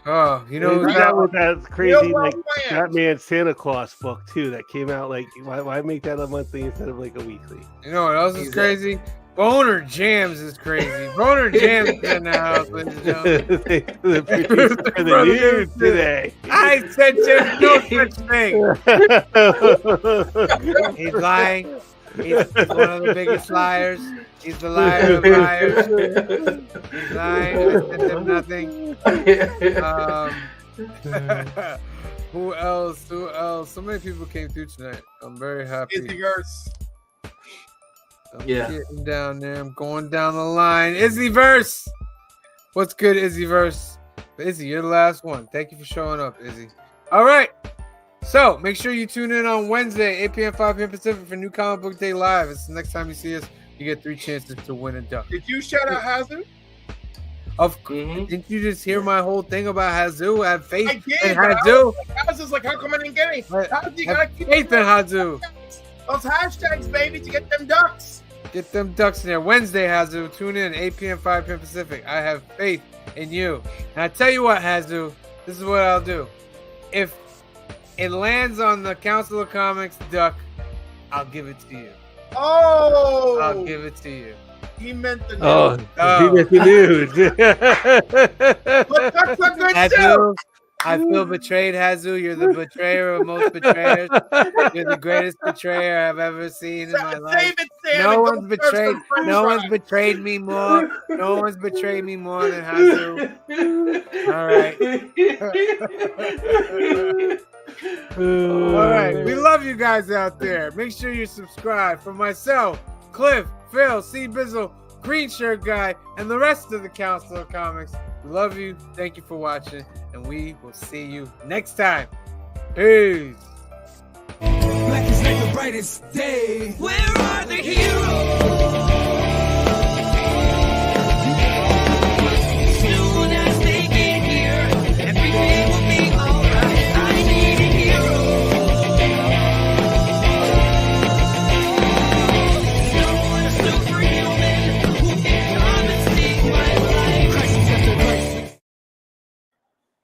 Oh, You got with that crazy like Batman Santa Claus book too that came out. Like, why make that a monthly instead of like a weekly? You know what else is crazy? Boner Jams is crazy. Boner Jams is in the house, ladies and gentlemen. The producer for the news today. I said there's no such thing. He's lying. He's one of the biggest liars. He's the liar of liars. He's lying. I sent him nothing. Who else? So many people came through tonight. I'm very happy. It's yours. I'm getting down there. I'm going down the line. Izzyverse. What's good, Izzyverse? Izzy, you're the last one. Thank you for showing up, Izzy. All right. So make sure you tune in on Wednesday, 8 p.m., 5 p.m. Pacific for New Comic Book Day Live. It's the next time you see us. You get 3 chances to win a duck. Did you shout out Hazard? Of course. Didn't you just hear my whole thing about Hazoo? I have faith I did. in Hazoo. Hazard's like, how come I didn't get any? You Have gotta keep faith in Hazoo. those hashtags, baby, to get them ducks. Get them ducks in there. Wednesday, Hazoo. Tune in, 8 p.m., 5 p.m. Pacific. I have faith in you. And I tell you what, Hazoo, this is what I'll do. If it lands on the Council of Comics duck, I'll give it to you. Oh! I'll give it to you. He meant the news. Oh, he meant the news. But ducks are good too. Hazoo, I feel betrayed, Hazoo. You're the betrayer of most betrayers. You're the greatest betrayer I've ever seen in my life. Save it, Sam. No and one's go betrayed. search for No French one's betrayed me more. No one's betrayed me more than Hazoo. All right. All right. We love you guys out there. Make sure you subscribe. For myself, Cliff, Phil, C. Bizzle, Green Shirt Guy, and the rest of the Council of Comics. We love you. Thank you for watching, and we will see you next time. Peace. Black is like the brightest day. Where are the heroes?